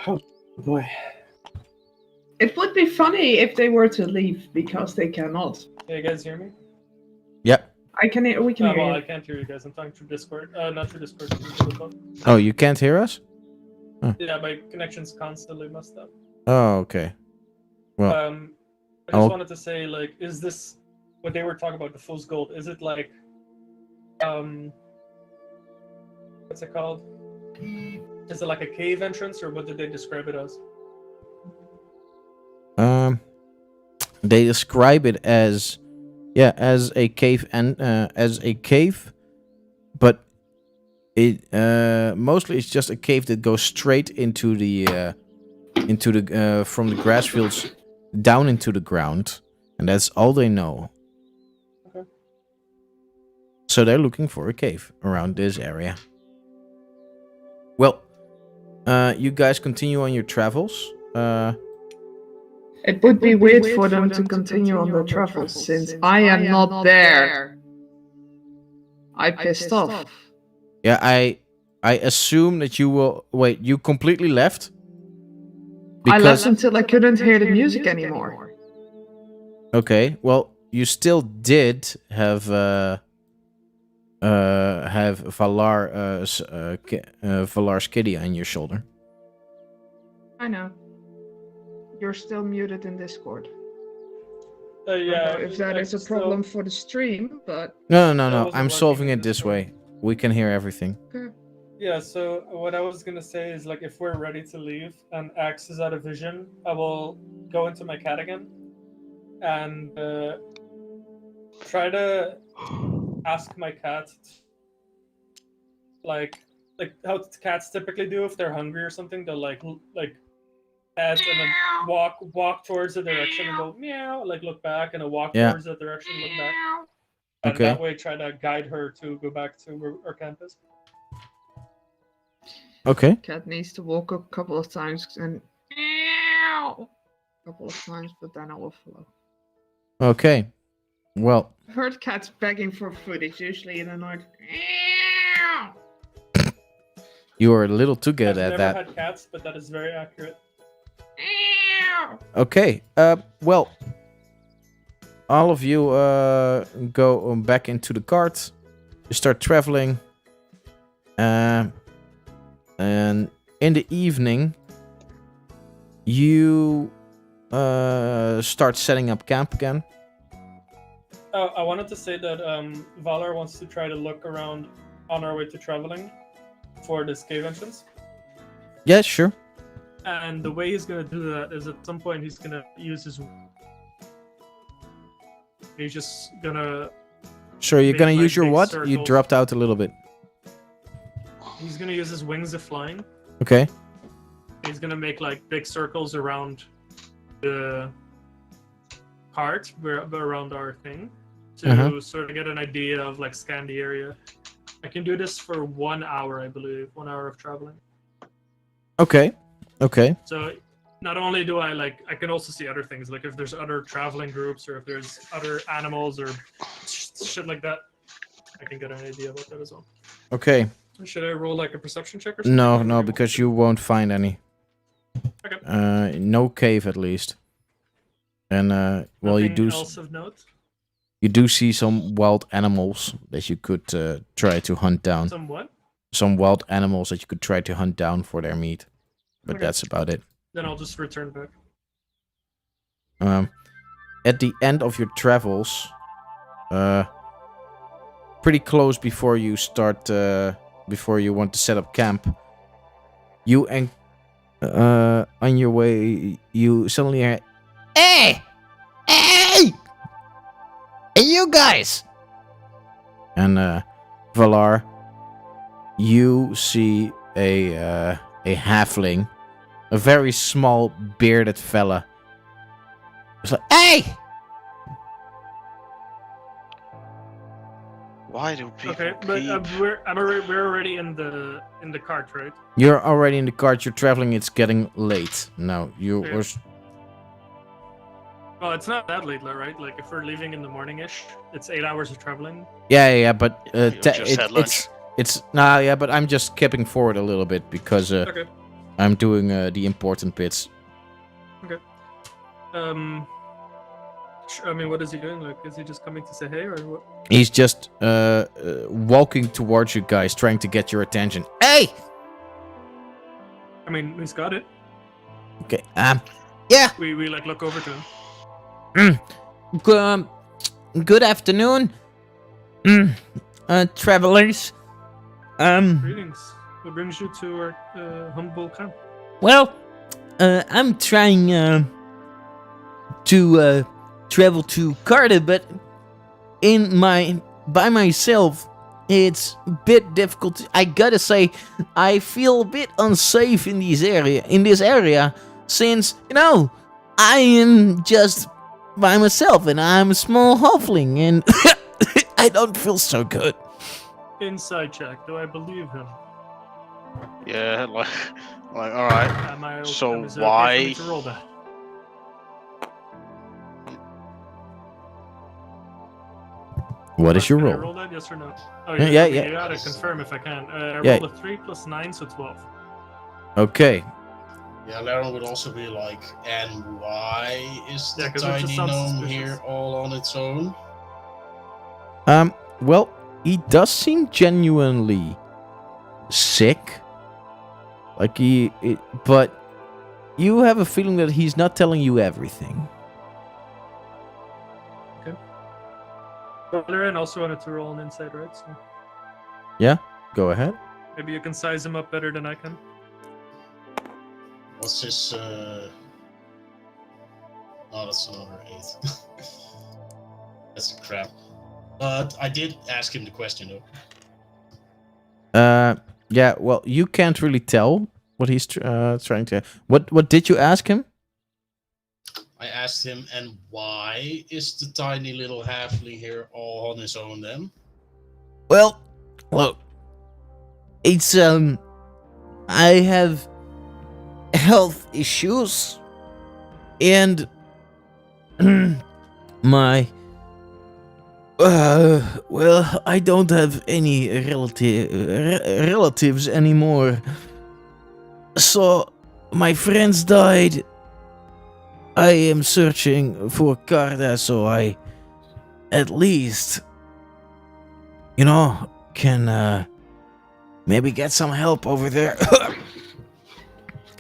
Oh boy. It would be funny if they were to leave because they cannot. Can you guys hear me? Yep. We can hear Well, you. I can't hear you guys. I'm talking through Discord. Not through Discord. Through the phone. Oh, you can't hear us? Yeah, my connection's constantly messed up. Oh, okay. Well, I just I'll- wanted to say, like, is this what they were talking about, the fool's gold? Is it like, what's it called? Is it like a cave entrance, or what did they describe it as? they describe it as, as a cave and but it mostly it's just a cave that goes straight into the from the grass fields down into the ground, and that's all they know. Okay. So they're looking for a cave around this area. Well, you guys continue on your travels. It would be weird for them to continue on their travels since I am not there. I pissed off. Yeah, I assume that you will wait. You completely left. I left until I couldn't hear the music anymore. Okay, well, you still did have Valar's kitty on your shoulder. I know. You're still muted in Discord. Yeah. I don't know if that is a problem for the stream, but No. That wasn't I'm working solving in it this Discord. way. We can hear everything. Yeah, so what I was gonna say is, like, if we're ready to leave and Axe is out of vision, I will go into my cat again and try to ask my cat, like how cats typically do if they're hungry or something. They'll like pet and then walk towards the direction and go meow, like look back, and then walk Yeah. towards the direction, look back, and Okay. that way try to guide her to go back to where our camp is. Okay. cat needs to walk a couple of times and but then I will follow. Okay. Well, I've heard cats begging for food. It's usually in a noise. you are a little too good I've at never that. had cats, but that is very accurate. Okay. Well, all of you go back into the cart. You start traveling. And in the evening, you start setting up camp again. I wanted to say that Valar wants to try to look around on our way to traveling for this cave entrance. Yeah, sure. And the way he's gonna do that is at some point he's gonna use his. He's just gonna. Sure, you're Make, gonna like, use your big what? You circles. dropped out a little bit. He's gonna use his wings of flying. Okay. He's gonna make like big circles around the cart, around our thing, to Uh-huh. sort of get an idea of like scan the area. I can do this for 1 hour, I believe, 1 hour of traveling. Okay. Okay. So not only do I I can also see other things, like if there's other traveling groups or if there's other animals or shit like that. I can get an idea about that as well. Okay. Should I roll like a perception check or something? No, because you won't find any. Okay. No cave at least. And well, you Nothing do else of note? you do see some wild animals that you could try to hunt down. Some what? Some wild animals that you could try to hunt down for their meat. But Okay. that's about it. Then I'll just return back. At the end of your travels, pretty close before you start, before you want to set up camp, you on your way, you suddenly hear, "Hey, hey, you guys!" And Valar, you see a halfling, a very small bearded fella. It's like, "Hey!" Why do people Okay, but keep... we're already in the cart, right? You're already in the cart. You're traveling. It's getting late now. You Yeah. were Well, it's not that late, right? Like, if we're leaving in the morning-ish, it's 8 hours of traveling. Yeah, but You just had lunch. it's nah, yeah, but I'm just skipping forward a little bit because Okay. I'm doing the important bits. I mean, what is he doing? Like, is he just coming to say hey, or what? He's just walking towards you guys, trying to get your attention. Hey! I mean, he's got it. Okay. Yeah. We like look over to him. Good afternoon, travelers. Greetings. What brings you to our humble camp? Well, I'm trying to travel to Cardiff, but by myself, it's a bit difficult. I gotta say, I feel a bit unsafe in this area, since I am just by myself and I'm a small halfling, and I don't feel so good. Inside check. Do I believe him? Yeah, like all right. Am I? So is it why- Okay for me to roll that? What is your Can I roll? roll that? Yes or no? Oh Yeah, okay, yeah. You gotta confirm if I can. I Yeah. rolled a 3 plus 9, so 12. Okay. Yeah, Laren would also be like, and why is the Yeah, 'cause it just tiny sounds gnome suspicious. here all on its own? Well, he does seem genuinely sick. Like but you have a feeling that he's not telling you everything. Valerian also wanted to roll an insight, right? So Go ahead. maybe you can size him up better than I can. What's his, Oh, that's another 8. That's a crap. But I did ask him the question, though. Yeah, well, you can't really tell what he's trying to... What did you ask him? I asked him, and why is the tiny little halfling here all on his own then? Well, look, it's I have health issues, and my well, I don't have any relatives anymore. So my friends died. I am searching for Carda, so I at least can maybe get some help over there.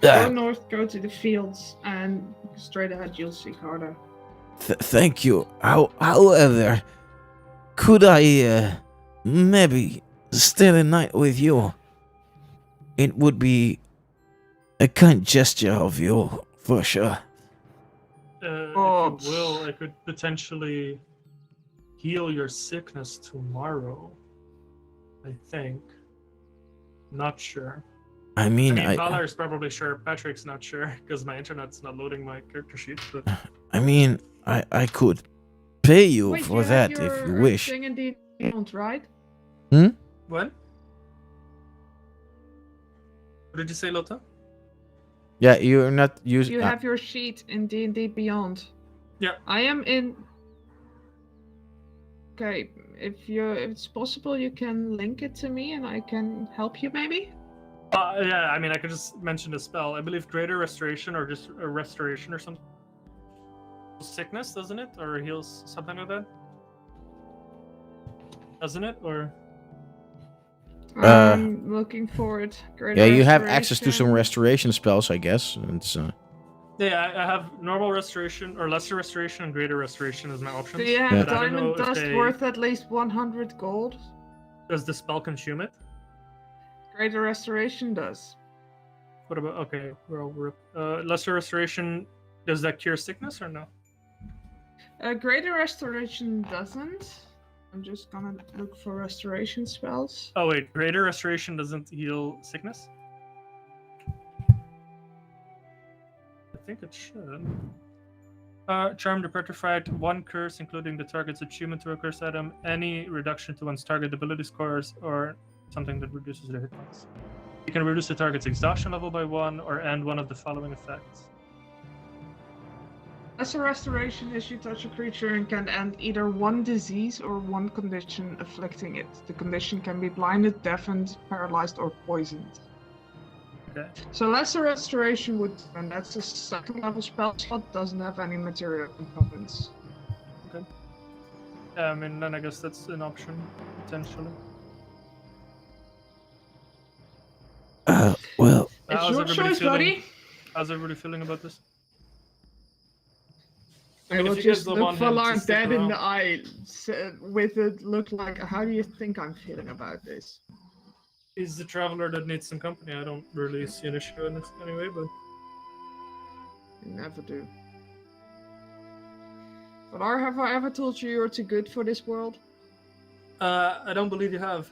Go north, go to the fields, and straight ahead you'll see Carter. Thank you. However, could I maybe stay the night with you? It would be a kind gesture of you, for sure. Oh. If you will, I could potentially heal your sickness tomorrow. I think. Not sure. I mean, Valar's probably sure. Patrick's not sure because my internet's not loading my character sheet. But I could pay you Wait, for you that have if you your wish. thing indeed beyond, right? what? What did you say, Lotta? Yeah, you're not using. You have your sheet in D&D Beyond. Yeah. I am in. Okay, if it's possible, you can link it to me, and I can help you, maybe. Yeah, I mean, I could just mention a spell. I believe Greater Restoration or just a Restoration or something. Sickness, doesn't it? Or heals something like that? Doesn't it? Or I'm looking for it. Yeah, you have access to some restoration spells, I guess. It's yeah, I have normal restoration or lesser restoration and greater restoration as my options. Do you have Yeah. But I don't know diamond if dust they- worth at least 100 gold? Does the spell consume it? Greater restoration does. What about okay? We're lesser restoration. Does that cure sickness or no? Greater restoration doesn't. I'm just gonna look for restoration spells. Oh wait, greater restoration doesn't heal sickness. I think it should. Charm the petrified, one curse, including the target's attunement to a curse item, any reduction to one's target ability scores, or something that reduces their hit points. You can reduce the target's exhaustion level by 1, or end one of the following effects. As a restoration is you touch a creature and can end either one disease or one condition afflicting it. The condition can be blinded, deafened, paralyzed, or poisoned. Okay. So lesser restoration would, and that's a second level spell slot, doesn't have any material components. I mean, then I guess that's an option, potentially. Well, It's How's your everybody choice, feeling? buddy. How's everybody feeling about this? I mean, will if you guys just don't look want him to Valar stick dead in around. the eye with it look like, how do you think I'm feeling about this? He's the traveler that needs some company. I don't really see an issue in this anyway, but You never do. Valar, have I ever told you you're too good for this world? I don't believe you have.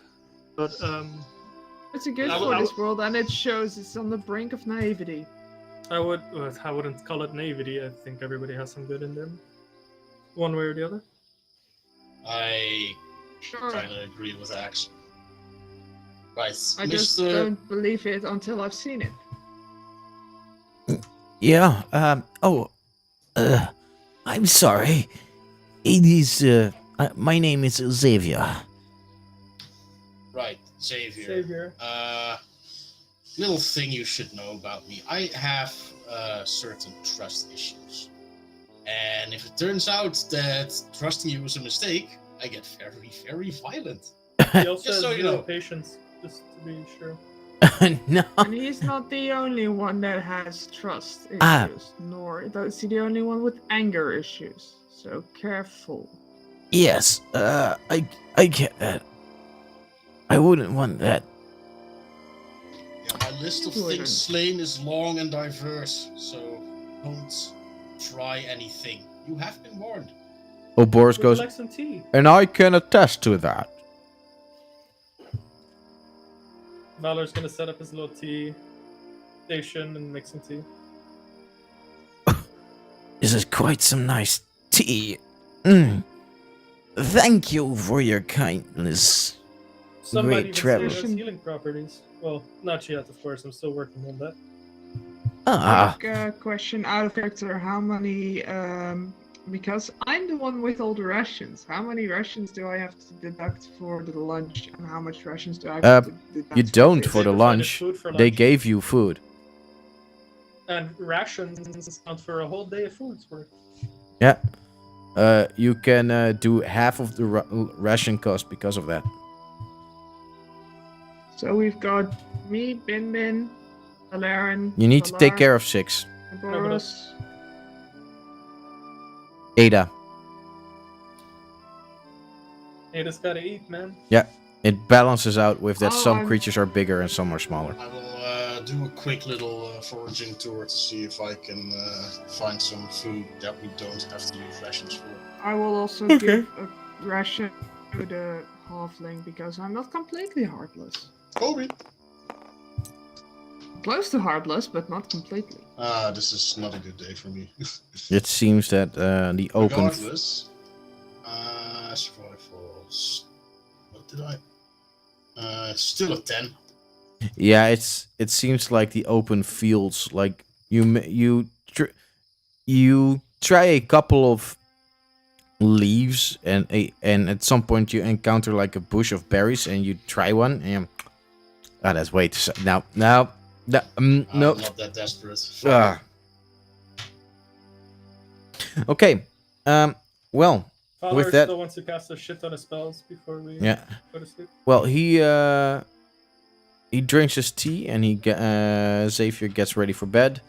But You're too good I for will- this world, and it shows it's on the brink of naivety. I wouldn't call it naivety. I think everybody has some good in them, one way or the other. I Sure. kind of agree with Axe. Right, I just Mr. don't believe it until I've seen it. yeah. I'm sorry. It is. My name is Xavier. Right, Xavier. Savior. Little thing you should know about me. I have certain trust issues. And if it turns out that trusting you was a mistake, I get very, very violent. He also Just so has you zero know. patience, just to be sure. No. And he's not the only one that has trust issues, Ah. nor is he the only one with anger issues. So careful. Yes. I get that. I wouldn't want that. Yeah, my list of You wouldn't. things slain is long and diverse, so don't try anything. You have been warned. Oh, Boris Would you goes, like some tea? and I can attest to that. Valor's gonna set up his little tea station and make some tea. This is quite some nice tea. Thank you for your kindness. Some Great might even say it travel. has healing properties. Well, not yet, of course. I'm still working on that. Ah, Quick question out of character: how many? Because I'm the one with all the rations. How many rations do I have to deduct for the lunch, and how much rations do I have to deduct? you don't this? for the They provided lunch. food for They lunch. gave you food. And rations count for a whole day of food's worth. Yeah. You can do half of the ration cost because of that. So we've got me, Bin Bin, Valerian. You need to take care of 6. Boros. Ada. Hey, just gotta eat, man. It balances out with that Oh, some I'm- creatures are bigger and some are smaller. I will do a quick little foraging tour to see if I can find some food that we don't have to use rations for. I will also Okay. give a ration to the halfling because I'm not completely heartless. Kobe! Close to heartless, but not completely. This is not a good day for me. It seems that the open. Regardless, survival. What did I? Still a 10. Yeah, it seems like the open fields. Like you try a couple of leaves and at some point you encounter like a bush of berries and you try one and that's way too no. I'm No. not that desperate. Ah. Okay. Well, Valor With that- still wants to cast a shit ton of spells before we yeah. go to sleep. Well, he drinks his tea and Xavier gets ready for bed.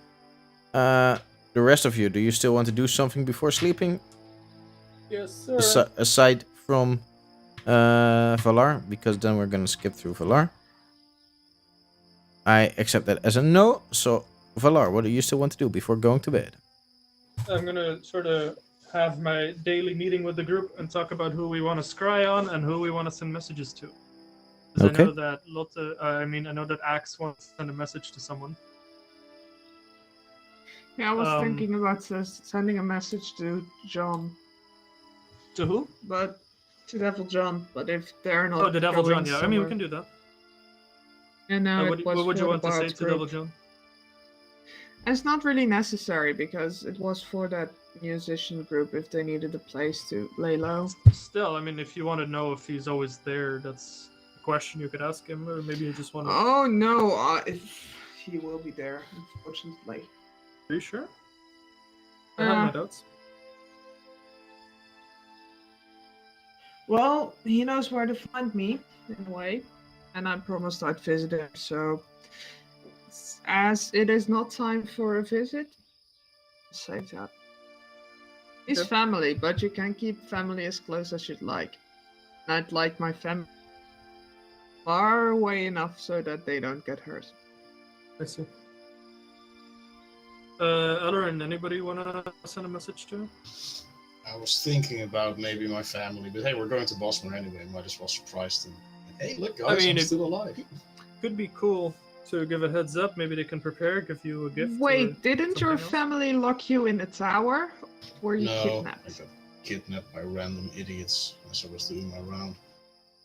The rest of you, do you still want to do something before sleeping? Yes, sir. Aside from Valar, because then we're gonna skip through Valar. I accept that as a no. So, Valar, what do you still want to do before going to bed? I'm gonna sort of have my daily meeting with the group and talk about who we want to scry on and who we want to send messages to. 'Cause Okay. I know that I know that Axe wants to send a message to someone. Yeah, I was Um, thinking about sending a message to John, To who? but to Devil John. But if they're not, Oh, the Devil going John. Yeah, I mean we somewhere- can do that. And What would you want to say to Devil John? It's not really necessary because it was for that musician group if they needed a place to lay low. Still, I mean, if you want to know if he's always there, that's a question you could ask him, or maybe you just want to. Oh no, he will be there, unfortunately. Are you sure? I have my doubts. Well, he knows where to find me, in a way, and I promised I'd visit him, so as it is not time for a visit, save that. He's Okay. family, but you can keep family as close as you'd like. And I'd like my family far away enough so that they don't get hurt. I see. Ellerin, anybody want to send a message to? I was thinking about maybe my family, but hey, we're going to Bosmer anyway. Might as well surprise them. Hey, look, guys, I'm still alive. Could be cool to give a heads up. Maybe they can prepare, give you a gift. Wait, didn't your something else? family lock you in a tower? Were you No, I kidnapped? got kidnapped by random idiots as I was doing my round.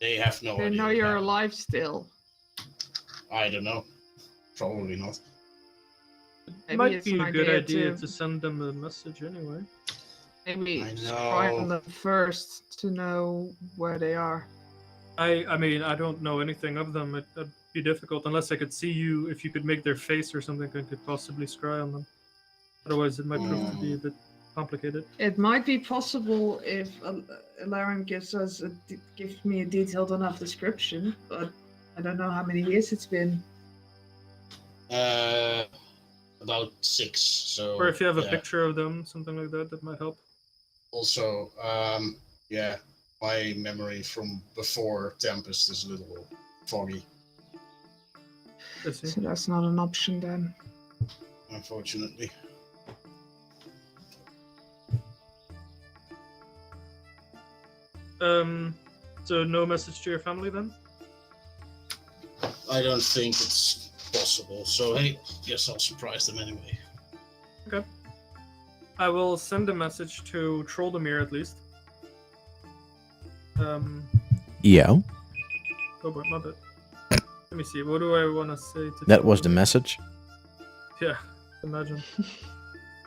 They have no They idea. know what you're happened. alive still. I don't know. Probably not. It Maybe might it's be an a good idea to to send them a message anyway. maybe I spy on know. them first to know where they are. I mean, I don't know anything of them. It'd be difficult unless I could see you. If you could make their face or something, I could possibly scry on them. Otherwise, it might prove to be a bit complicated. It might be possible if Laren gives me a detailed enough description, but I don't know how many years it's been. About 6. So. Or if you have a yeah. picture of them, something like that, that might help. Also, yeah, my memory from before Tempest is a little foggy, I see. So that's not an option then. unfortunately. So no message to your family then? I don't think it's possible. So hey, guess I'll surprise them anyway. I will send a message to Trolldemir at least. Yeah, Oh, but my bad. Let me see. What do I want to say to? that was the Trolldemir? message. Yeah, imagine.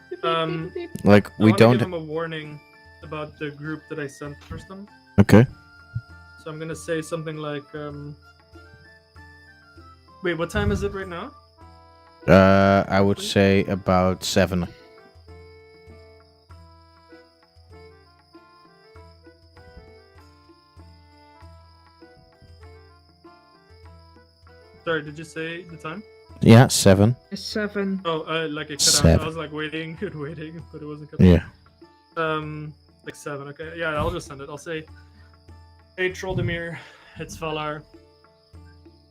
Beep, Um, beep, beep, beep. Like, I we want to don't... give him a warning about the group that I sent first them. Okay. So I'm gonna say something like, wait, what time is it right now? I would say about 7. Sorry, did you say the time? Yeah, 7. It's 7. Oh, like it cut out. 7. I was like waiting and waiting, but it wasn't cutting. Yeah. Like 7. Okay, yeah, I'll just send it. I'll say, hey Trolldemir, it's Valar.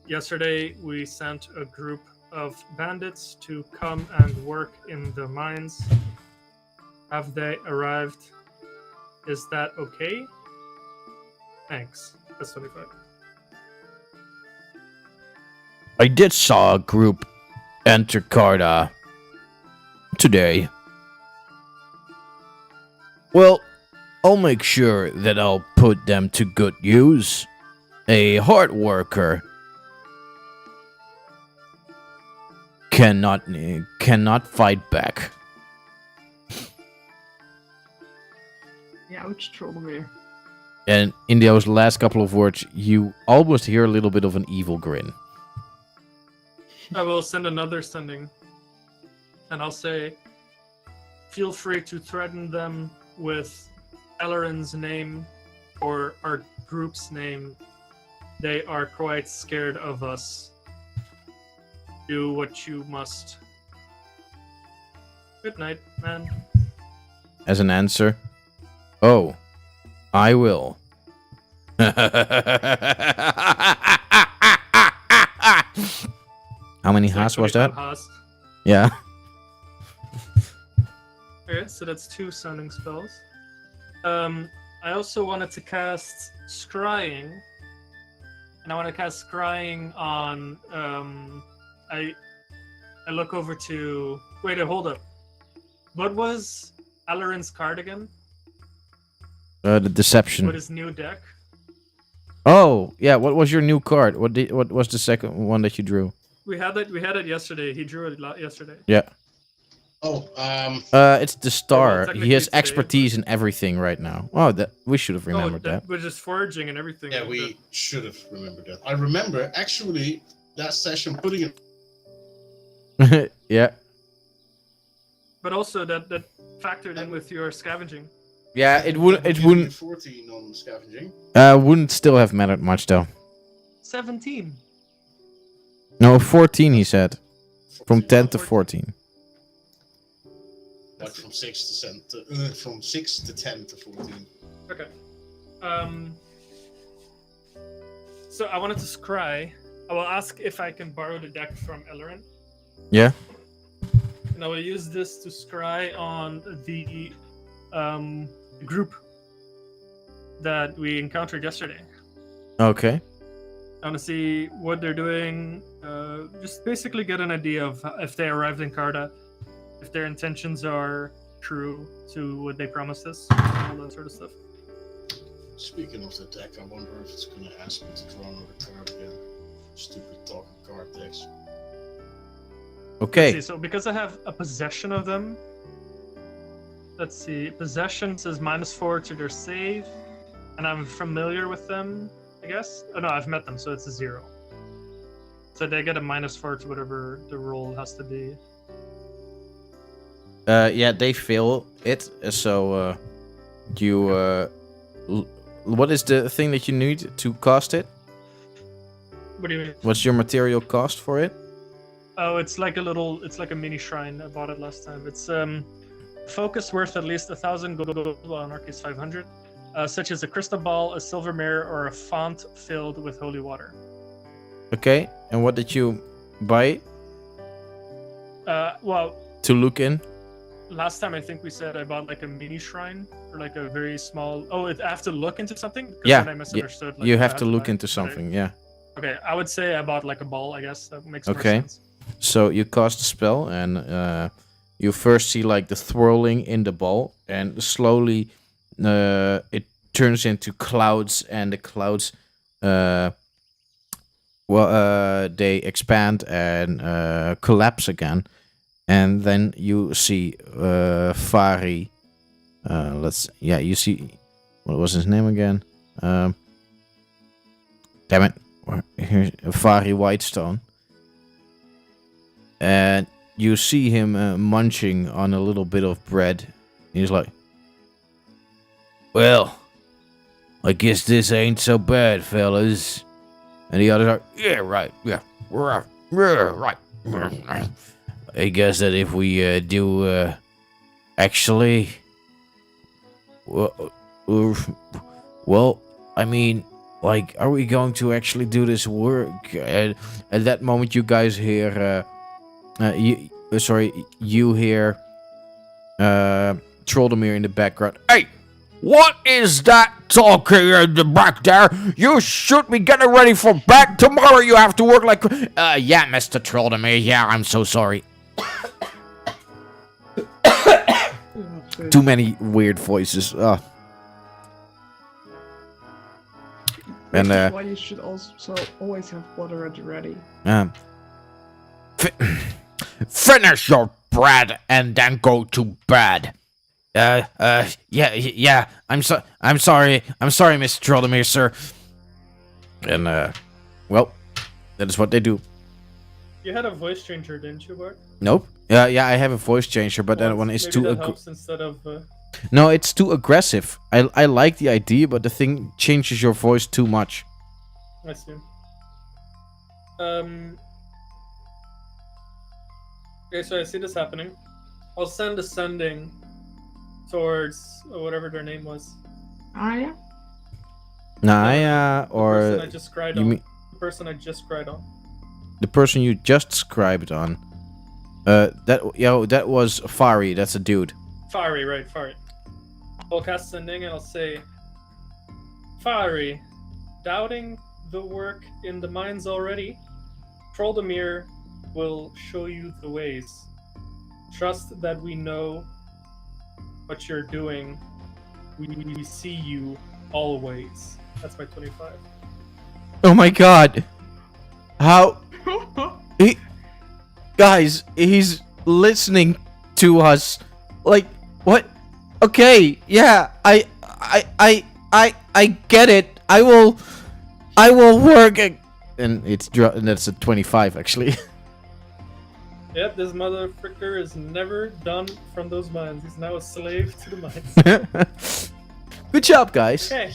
Yesterday we sent a group of bandits to come and work in the mines. Have they arrived? Is that okay? Thanks. That's 25. I did saw a group enter Carda today. Well, I'll make sure that I'll put them to good use. A hard worker cannot fight back. Yeah, which Trolldemir. And in those last couple of words, you almost hear a little bit of an evil grin. I will send another sending. And I'll say, feel free to threaten them with Ellerin's name or our group's name. They are quite scared of us. Do what you must. Good night, man. As an answer, oh, I will. How many It's like Haas was 25 that? Haas. Yeah. Okay, so that's 2 sounding spells. I also wanted to cast Scrying. And I want to cast Scrying on I look over to wait, hold up. What was Ellerin's card again? The deception. With his new deck? Oh, yeah. What was your new card? What was the second one that you drew? We had it yesterday. He drew it yesterday. Yeah. Oh, It's the star. He technically has it's day, expertise in everything right now. Oh, that we should have remembered oh, that. We're just foraging and everything. yeah, we should have remembered that. I remember actually that session putting it. Yeah. But also that factored in with your scavenging. Yeah, it wouldn't. It giving you wouldn't. 14 on scavenging. Wouldn't still have mattered much though. 17. No, 14. He said. From 14, 10 to 14. Like from 6 to 10 to 14. Okay. So I wanted to scry. I will ask if I can borrow the deck from Ellerin. Yeah. And I will use this to scry on the group that we encountered yesterday. Okay. I want to see what they're doing. Just basically get an idea of if they arrived in Carta, if their intentions are true to what they promised us, all that sort of stuff. Speaking of the deck, I wonder if it's gonna ask me to draw another card again. Stupid talking card decks. Okay. See, so because I have a possession of them, let's see, possession says -4 to their save, and I'm familiar with them, I guess. Oh no, I've met them, so it's a 0. So they get a -4 to whatever the roll has to be. Yeah, they fail it. So, you. What is the thing that you need to cast it? What do you mean? What's your material cost for it? Oh, it's like a mini shrine. I bought it last time. It's focus worth at least 1,000 gold, while anarchy is 500. Such as a crystal ball, a silver mirror, or a font filled with holy water. Okay. And what did you buy Well, to look in? last time I think we said I bought like a mini shrine or like a very small. Oh, I have to look into something. Because Yeah, then I misunderstood. Like, You what I have had to look buy. into something. Yeah. Okay, I would say I bought like a ball. I guess that makes more Okay. sense. So you cast the spell, and you first see like the twirling in the ball, and slowly it turns into clouds, and the clouds, they expand and collapse again, and then you see Fari. You see, what was his name again? Damn it! Here's Fari Whitestone. And you see him munching on a little bit of bread. He's like, "Well, I guess this ain't so bad, fellas." And the others are, "Yeah, right, yeah, right. I guess that if we do, actually, well, I mean, like, are we going to actually do this work?" And at that moment, you guys hear, you hear, Troldemir in the background. "Hey, what is that talking in the back there? You should be getting ready for bed. Tomorrow you have to work like..." "Yeah, Mr. Troldemir, yeah, I'm so sorry." Too many weird voices. And That's why you should also always have water at the ready. Finish your bread and then go to bed. Yeah. I'm sorry, Mr. Troldemir, sir. And well, that is what they do. You had a voice changer, didn't you, Bart? Nope. Yeah, I have a voice changer, but that Well, one is maybe too. that helps instead of. No, it's too aggressive. I like the idea, but the thing changes your voice too much. I see. Okay, so I see this happening. I'll send a sending towards whatever their name was. Aya? Naya, The person I or just cried you on. mean The person I just cried on. the person you just scribed on? That was Fari. That's a dude. Fari, right, Fari. I'll cast sending and I'll say, Fari, doubting the work in the mines already, Troldemir will show you the ways. Trust that we know what you're doing. We see you always. That's my 25. Oh my god! How? Guys, he's listening to us. Like, what? Okay, yeah, I get it. I will work. And and that's a 25 actually. Yep, this motherfucker is never done from those mines. He's now a slave to the mines. Good job, guys. Okay.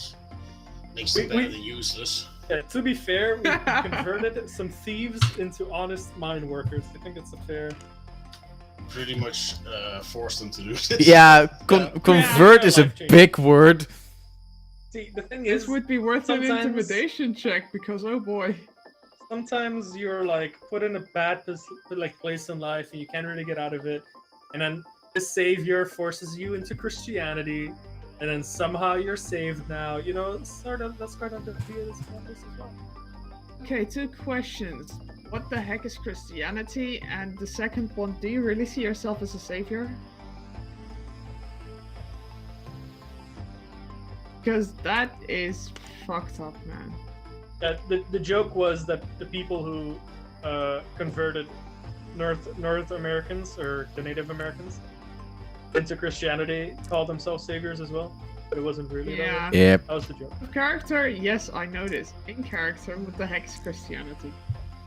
Makes them We- better we- than useless. Yeah, to be fair, we converted some thieves into honest mine workers. I think it's a fair. Pretty much forced them to do this. Yeah, Yeah. convert Yeah, is a life-changing. big word. See, the thing This is, would be worth an sometimes- intimidation check because oh boy. sometimes you're like put in a bad place in life and you can't really get out of it, and then the savior forces you into Christianity, and then somehow you're saved now. You know, sort of. That's kind of the idea of this as well. Okay, 2 questions. What the heck is Christianity? And the second one, do you really see yourself as a savior? Because that is fucked up, man. The joke was that the people who converted North Americans or the Native Americans into Christianity called themselves saviors as well, but it wasn't really. Yeah. Yep. That was the joke. Character, yes, I know this. In character, what the heck is Christianity?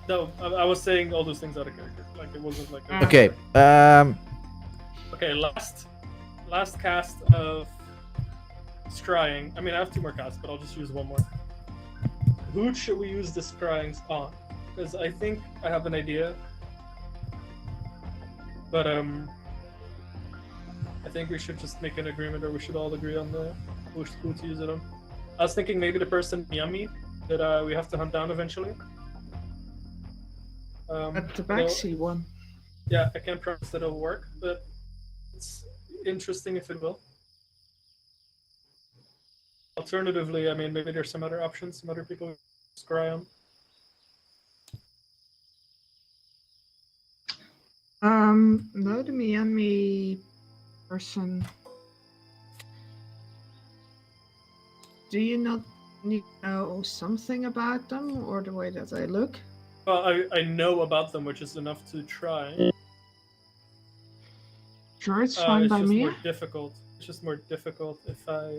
No, I was saying all those things out of character. Like it wasn't like. Ah. Okay. Okay, last cast of scrying. I mean, I have 2 more casts, but I'll just use 1 more. Who should we use the scryings on? Because I think I have an idea. But I think we should just make an agreement, or we should all agree on the who to use it on. I was thinking maybe the person Yummy that we have to hunt down eventually. At the although- backseat one. Yeah, I can't promise that it'll work, but it's interesting if it will. Alternatively, I mean, maybe there's some other options, some other people to scry on. No, the Miami person. Do you not need to know something about them, or the way that they look? Well, I know about them, which is enough to try. Sure, it's fine It's by just me. more difficult. It's just more difficult if I.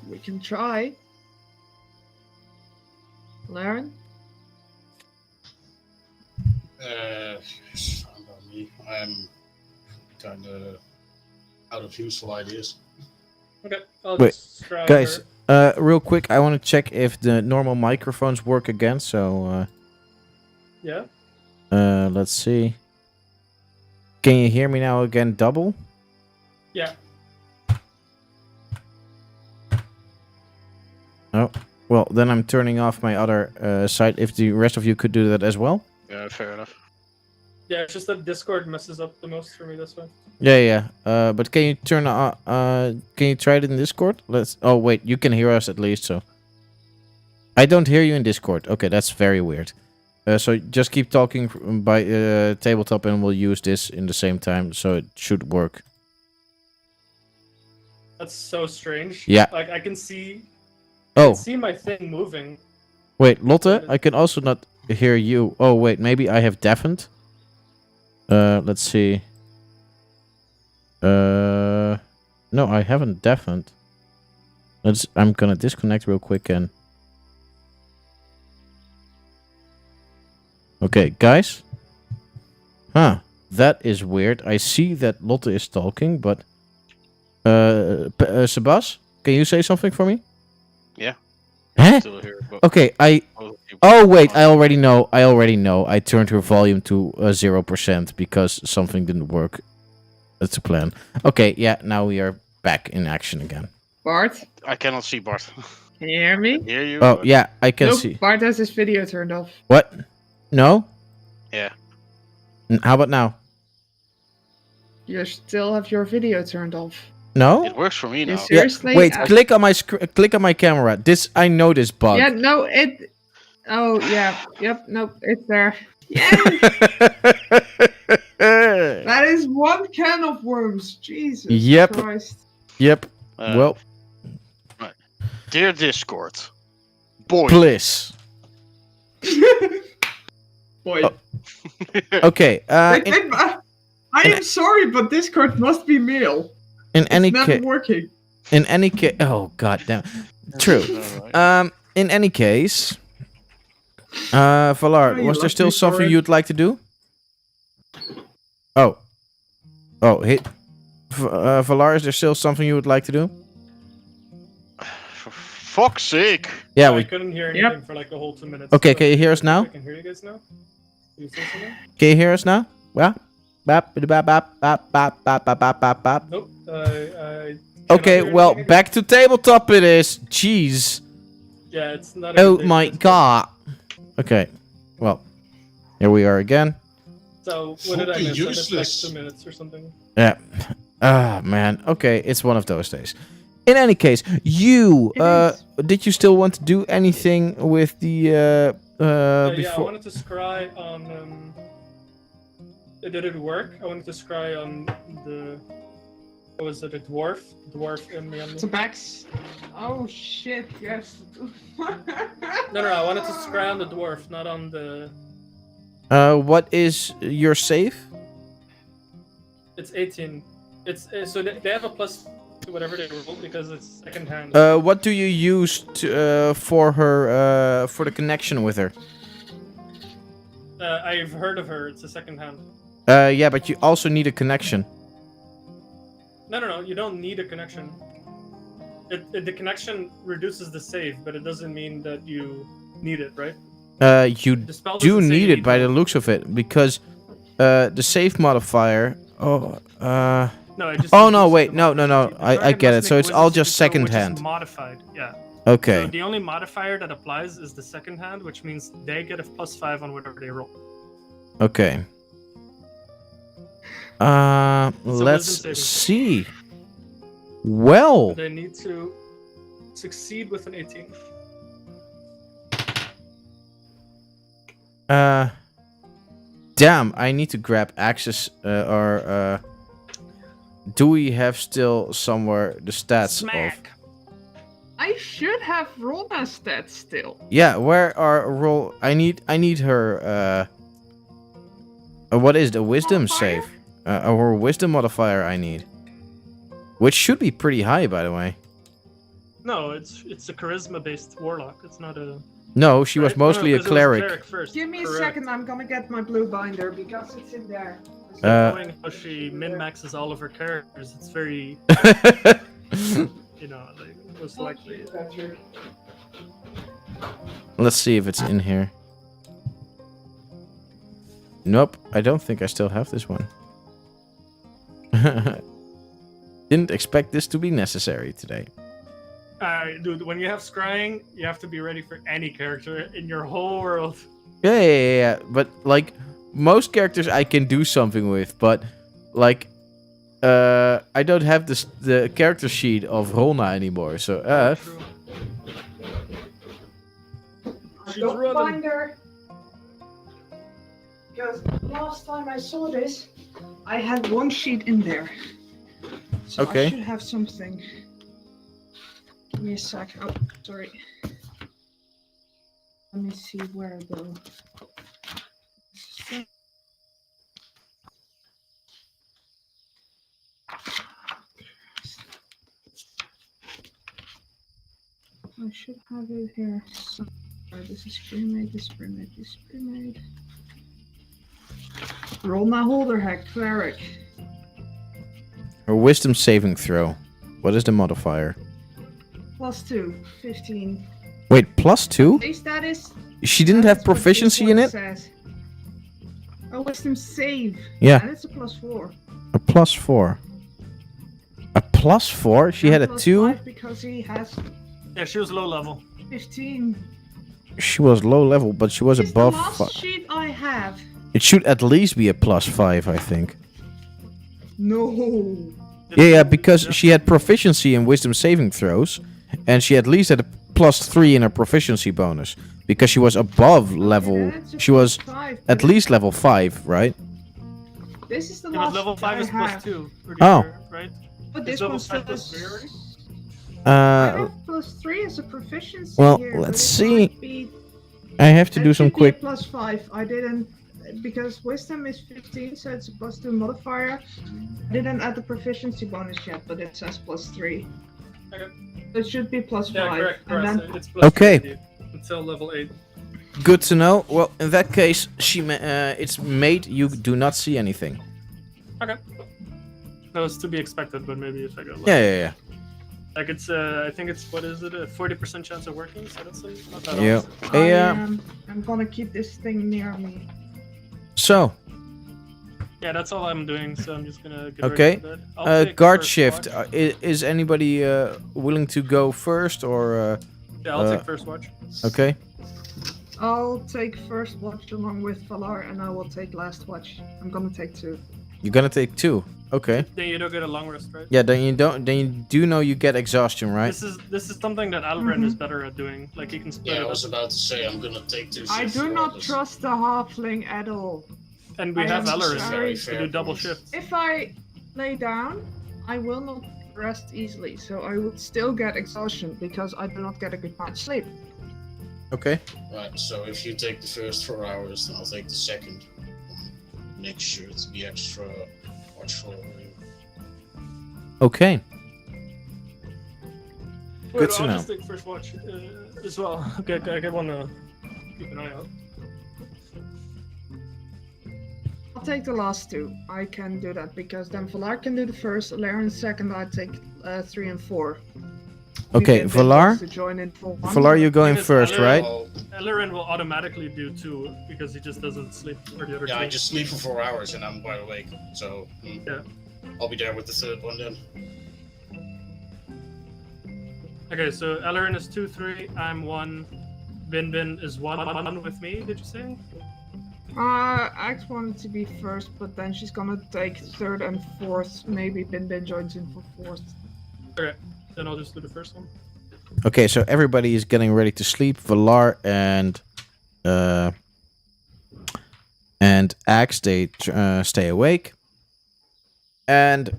We can try. Laren? It's fine by me. I'm kind of out of useful ideas. Okay, I'll Wait, just scry guys, her. real quick, I want to check if the normal microphones work again. So, Yeah. let's see. Can you hear me now again, double? Yeah. Oh, well, then I'm turning off my other side. If the rest of you could do that as well. Yeah, fair enough. Yeah, it's just that Discord messes up the most for me this way. Yeah. But can you turn can you try it in Discord? Let's. Oh wait, you can hear us at least. So. I don't hear you in Discord. Okay, that's very weird. So just keep talking by tabletop, and we'll use this in the same time, so it should work. That's so strange. Yeah. Like I can see Oh my thing moving. wait, Lotte, I can also not hear you. Oh wait, maybe I have deafened. Let's see. No, I haven't deafened. I'm gonna disconnect real quick and. Okay, guys. Huh, that is weird. I see that Lotte is talking, but Sebas, can you say something for me? Yeah. Huh? Still here. But Okay, both of you- Oh wait, I already know. I turned her volume to 0% because something didn't work. That's the plan. Okay, yeah, now we are back in action again. Bart, I cannot see Bart. can you hear me? Hear you? Oh but- yeah, I can Nope, see. Bart has his video turned off. What? No? Yeah. How about now? You still have your video turned off. No? It works for me now. Yes, Yeah, seriously? wait, I- click on my click on my camera. I know this bug. Yeah, no, it. Oh, yeah. Yep, nope, it's there. Yeah, that is 1 can of worms. Jesus Yep. Christ. Yep. Uh, Well, Dear Discord. Boy. Boy. Oh. Okay. I am sorry, but Discord must be male. In any It's never case, working. in any case, oh god damn. True. Alright. In any case, Valar, you was there love still me for something it. you'd like to do? Oh. Valar, is there still something you would like to do? For fuck's sake! Yeah, I we. couldn't hear Yep. anything for like a whole 2 minutes. Okay, so can you hear us now? I can hear you guys now. Can you say something? Can you hear us now? Yeah. Bap, bap, bap, bap, bap, bap, bap, bap, bap, bap. Nope. I Okay, cannot hear well, anything. back to tabletop it is. Jeez. Yeah, it's not. a Oh good day my for this. god. Okay. Well, here we are again. So what did I Fucking miss? I missed like useless. 2 minutes or something. Yeah. Ah, man. Okay, it's one of those days. In any case, you It is. did you still want to do anything with the Yeah, I before? wanted to scry on. Did it work? I wanted to scry on the. What was it? A dwarf? Dwarf in the end. Tabax. Oh shit, yes. No, I wanted to scry on the dwarf, not on the. What is your save? It's 18. It's so they have a plus to whatever they roll because it's second hand. What do you use to, for her for the connection with her? I've heard of her. It's a second hand. Yeah, but you also need a connection. No. You don't need a connection. The connection reduces the save, but it doesn't mean that you need it, right? You The spell do doesn't say need you it by the one. looks of it because the save modifier. No, I just. Oh no! reduces Wait, the no. modifier. The I dragon get it. must So make it's all wisdom just saving throw, second which is hand. modified, yeah. Okay. So the only modifier that applies is the second hand, which means they get a +5 on whatever they roll. Okay. wisdom Let's saving. see. Well, They need to succeed with an 18. damn, I need to grab access or do we have still somewhere the stats of? I should have Rona stats still. Yeah, where are roll? I need her. What is the wisdom Modifier? save? Or wisdom modifier I need, which should be pretty high, by the way. No, it's a charisma-based warlock. It's not a. No, she was right? No, mostly a 'cause it was cleric. first. Give me a correct. second, I'm gonna get my blue binder because it's in there. Knowing how she min-maxes all of her characters, it's very, like, most likely. Let's see if it's in here. Nope, I don't think I still have this one. Didn't expect this to be necessary today. Dude, when you have scrying, you have to be ready for any character in your whole world. Yeah. But like most characters, I can do something with, but like, I don't have the character sheet of Rolna anymore. So, True. I She's don't running. binder. Because last time I saw this, I had one sheet in there. So Okay. I should have something. Give me a sec. Oh, sorry. Let me see where I go. I should have it here. Somewhere. This is pre-made, this is pre-made, this is pre-made. Rolna Holderheck, cleric. her wisdom saving throw. What is the modifier? +2, 15. Wait, +2? Base that is. She didn't have proficiency in it? Oh, wisdom save. Yeah, And it's a +4. a +4. A +4? She had a 2? +5 because he has Yeah, she was low level. 15. She was low level, but she was It's above the last 5. sheet I have. It should at least be a +5, I think. No. Yeah, because she had proficiency in wisdom saving throws, and she at least had a +3 in her proficiency bonus, because she was above level. Yeah, it's a She was +5, at but least level 5, right? This is the Yeah, but last level 5 I is have. +2. Pretty Oh. sure, right? But this level one's 5 plus +3 already? I Uh, have +3 as a proficiency well, here, let's but it see. might be- I have to it do some should be a quick. +5. I didn't. because wisdom is 15, so it's a +2 modifier. I didn't add the proficiency bonus yet, but it says +3. Okay. It should be +5. Yeah, correct. And then It's plus Okay. 3 until level 8. Good to know. Well, in that case, it's made you do not see anything. Okay. That was to be expected, but maybe if I go. Yeah. Like it's I think it's what is it, a 40% chance of working? So that's not that Yeah. awesome. I'm gonna keep this thing near me. So, Yeah, that's all I'm doing. So I'm just gonna get Okay. ready for that. I'll take guard first shift. watch. Is anybody willing to go first or? Yeah, I'll take first watch. Okay. I'll take first watch along with Valar, and I will take last watch. I'm gonna take 2. You're gonna take 2. Okay. Then you don't get a long rest, right? Yeah. Then you don't. Then you do know you get exhaustion, right? This is something that Alvin is better at doing. Like he can split Yeah, I it was up. about to say I'm gonna take 2 I shifts do not regardless. trust the halfling at all. And we I have am Alarin very to do double shifts. If I lay down, I will not rest easily, so I would still get exhaustion because I do not get a good night's sleep. Okay. Right, so if you take the first 4 hours, then I'll take the second. Make sure to be extra watchful. Okay. Wait, Good to I'll know. just take first watch as well. Okay, I wanna keep an eye out. I'll take the last 2. I can do that because then Valar can do the first, Laren second. I take 3 and 4. Okay, If Valar. wants to join in for one. Valar, you're going Because first, Alarin- right? Well, Alarin will automatically do 2 because he just doesn't sleep for the other yeah, 2. I just sleep for 4 hours and I'm wide awake. So Yeah. I'll be there with the third one then. Okay, so Alarin is 2, 3. I'm 1. Bin is 1 with me. Did you say? Axe wanted to be first, but then she's gonna take 3rd and 4th. Maybe Bin joins in for 4th. Okay, then I'll just do the first one. Okay, so everybody is getting ready to sleep. Valar and Axe, they stay awake. And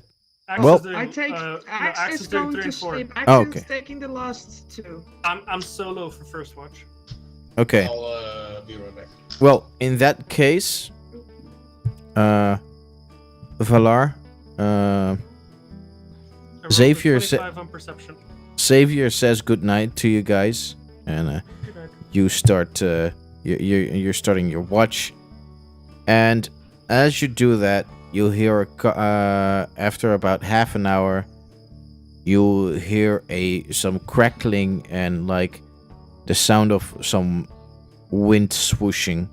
Axe Well- is doing, I take no, Axe Axe is doing going 3 to and 4. sleep. Axe Oh, okay. is taking the last 2. I'm solo for first watch. okay, I'll be right back. well, in that case, Valar, I rolled a Xavier 25 on perception. Xavier says goodnight to you guys, and Good night. you start. You're starting your watch, and as you do that, you'll hear after about half an hour, you'll hear some crackling and like the sound of some wind swooshing.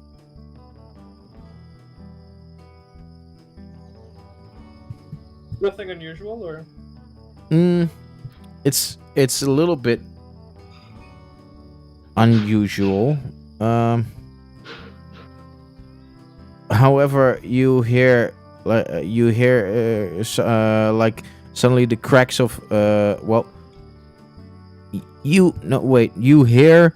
Nothing unusual, or It's a little bit unusual. However, you hear like suddenly the cracks of you hear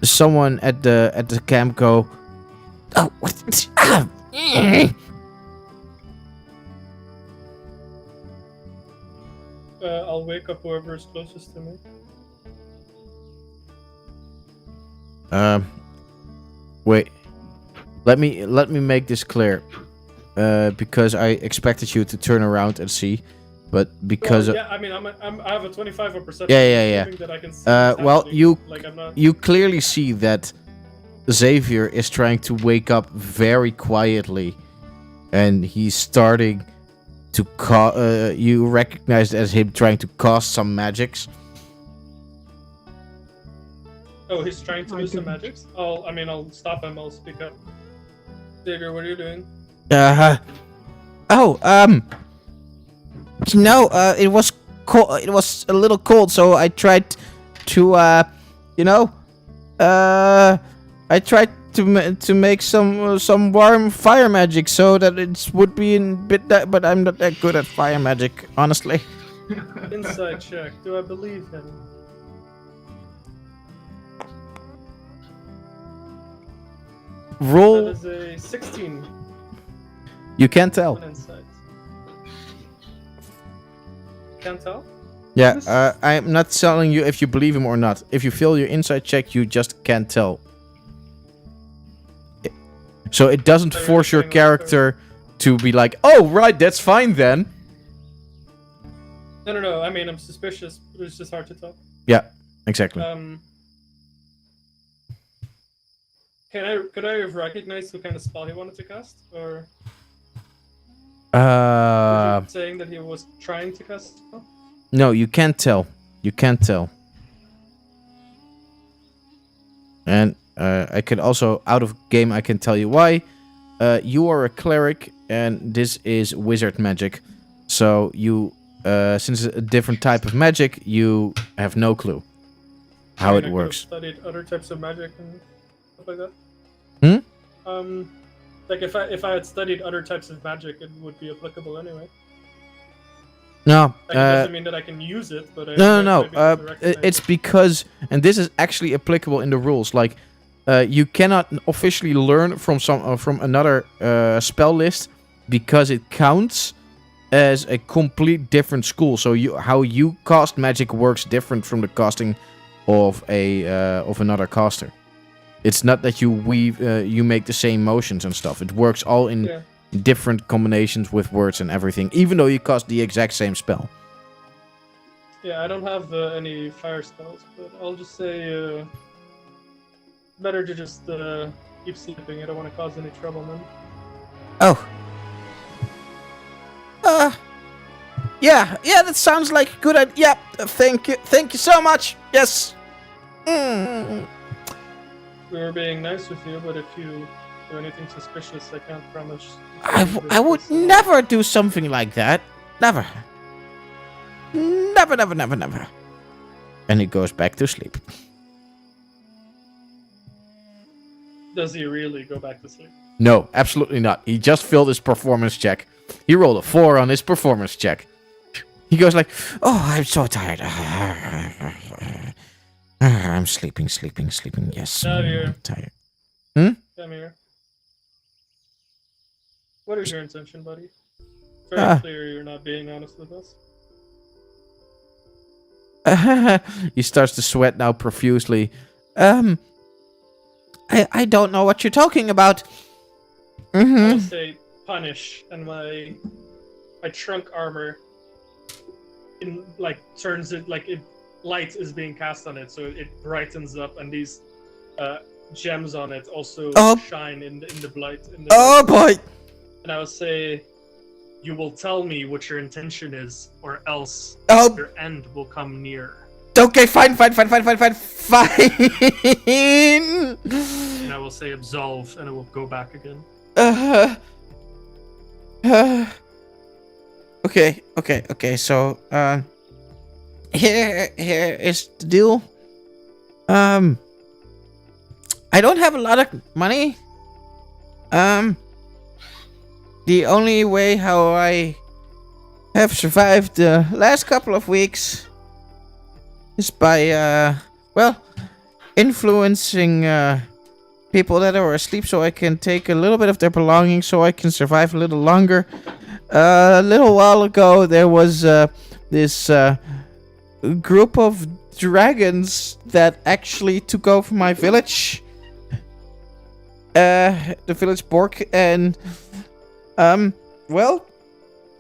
someone at the camp go, oh, what? I'll wake up whoever is closest to me. Wait. Let me make this clear. Because I expected you to turn around and see, but because Well, yeah, I mean, I have a 25 on perception. Yeah. assuming that I can see well, what's happening. Like, I'm not. you clearly see that Xavier is trying to wake up very quietly, and he's starting to you recognize as him trying to cast some magics. Oh, he's trying to I do some didn't. magics. I'll stop him. I'll speak up. Xavier, what are you doing? It was cold. It was a little cold, so I tried to, I tried to make some warm fire magic so that it would be in bit that. But I'm not that good at fire magic, honestly. Inside check. Do I believe him? That Roll. is a 16 You can't tell. on insight. Can't tell? Yeah, I'm not telling you if you believe him or not. If you fail your insight check, you just can't tell. So it doesn't So you're force your saying that's character to be like, oh, right, that's fine then. No. I mean, I'm suspicious, but it's just hard to tell. Yeah, exactly. Could I have recognized what kind of spell he wanted to cast, or Uh, were you saying that he was trying to cast a spell? no, you can't tell. You can't tell. And I can also, out of game, I can tell you why. You are a cleric, and this is wizard magic. So you, since it's a different type of magic, you have no clue how I mean, it I could have works. Studied other types of magic and stuff like that. Hmm? Like if I had studied other types of magic, it would be applicable anyway. No, Like, it doesn't mean that I can use it, but I no. might be able to recognize It's it. because, and this is actually applicable in the rules. Like, you cannot officially learn from another spell list because it counts as a complete different school. So how you cast magic works different from the casting of of another caster. It's not that you make the same motions and stuff. It works all in Yeah. different combinations with words and everything, even though you cast the exact same spell. Yeah, I don't have any fire spells, but I'll just say better to just keep sleeping. I don't want to cause any trouble, man. Oh. Yeah, that sounds like a good idea. Thank you so much. Yes. We were being nice with you, but if you do anything suspicious, I can't promise. I would never do something like that. Never. Never. And he goes back to sleep. Does he really go back to sleep? No, absolutely not. He just failed his performance check. He rolled a 4 on his performance check. He goes like, oh, I'm so tired. I'm sleeping. Yes, Xavier. I'm tired. Come here. What is your intention, buddy? Very clear you're not being honest with us. He starts to sweat now profusely. I don't know what you're talking about. I'll say punish, and my trunk armor turns it like light is being cast on it, so it brightens up, and these gems on it also shine in the light. Oh boy! And I will say, you will tell me what your intention is, or else Oh. your end will come near. Okay, fine. And I will say absolve, and it will go back again. Okay. So, here is the deal. I don't have a lot of money. The only way how I have survived the last couple of weeks is by, influencing, people that are asleep so I can take a little bit of their belongings so I can survive a little longer. A little while ago, there was this group of dragons that actually took over my village. The village Bork, and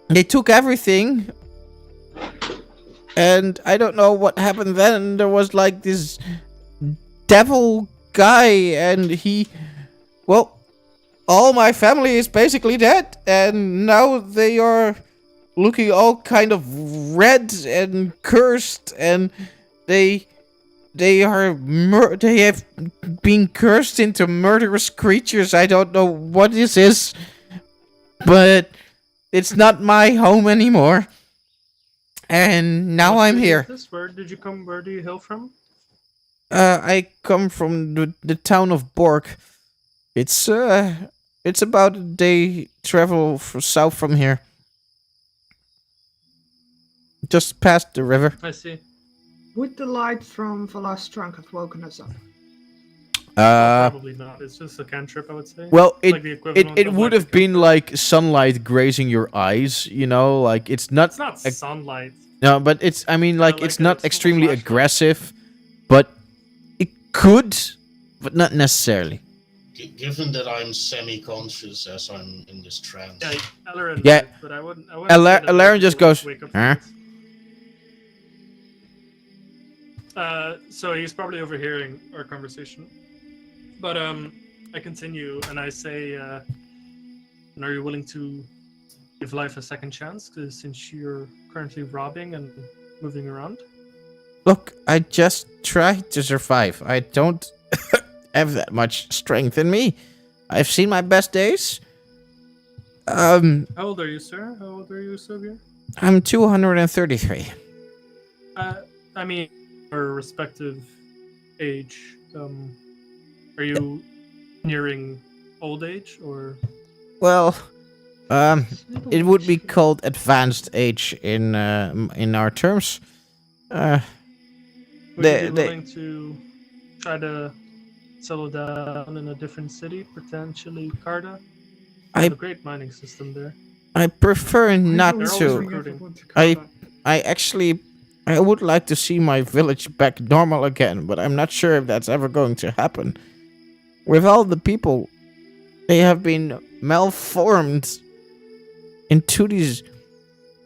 they took everything. And I don't know what happened then. There was like this devil guy, and all my family is basically dead, and now they are looking all kind of red and cursed, and they have been cursed into murderous creatures. I don't know what this is, but it's not my home anymore. And now What I'm city here. is this? Where did you come? Where do you hail from? I come from the town of Bork. It's about a day travel south from here. Just past the river. I see. Would the light from Vala's trunk have woken us up? Probably not. It's just a cantrip, I would say. Well, Like the equivalent it of, would like, have been like sunlight grazing your eyes, you know, like it's not It's not sunlight. no, but it's I mean like like it's a not small extremely flashlight. aggressive, but it could, but not necessarily. Given that I'm semi-conscious as I'm in this trance. Yeah, Alarin. Yeah. But I wouldn't. Alarin just goes, Wake up huh? So he's probably overhearing our conversation. But I continue and I say, and are you willing to give life a second chance? 'Cause since you're currently robbing and moving around. Look, I just tried to survive. I don't have that much strength in me. I've seen my best days. How old are you, sir? How old are you, Sylvia? I'm 233. I mean, our respective age. Are you nearing old age or? Well, it would be called advanced age in our terms. Would you be willing to try to settle down in a different city, potentially Carta? I- There's a great mining system there. I prefer not They're always to. recruiting. I would like to see my village back normal again, but I'm not sure if that's ever going to happen. With all the people, they have been malformed into these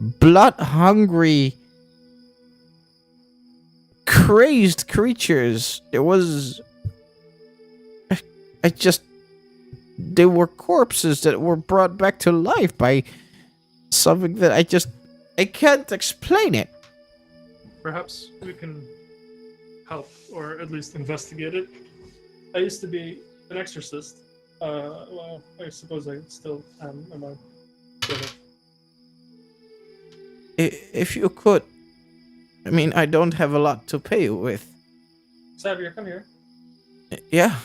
blood-hungry, crazed creatures. There was... They were corpses that were brought back to life by something that I can't explain it. Perhaps we can help, or at least investigate it. I used to be an exorcist. Well, I suppose I still am. Am I? If you could. I mean, I don't have a lot to pay you with. Xavier, come here. Yeah.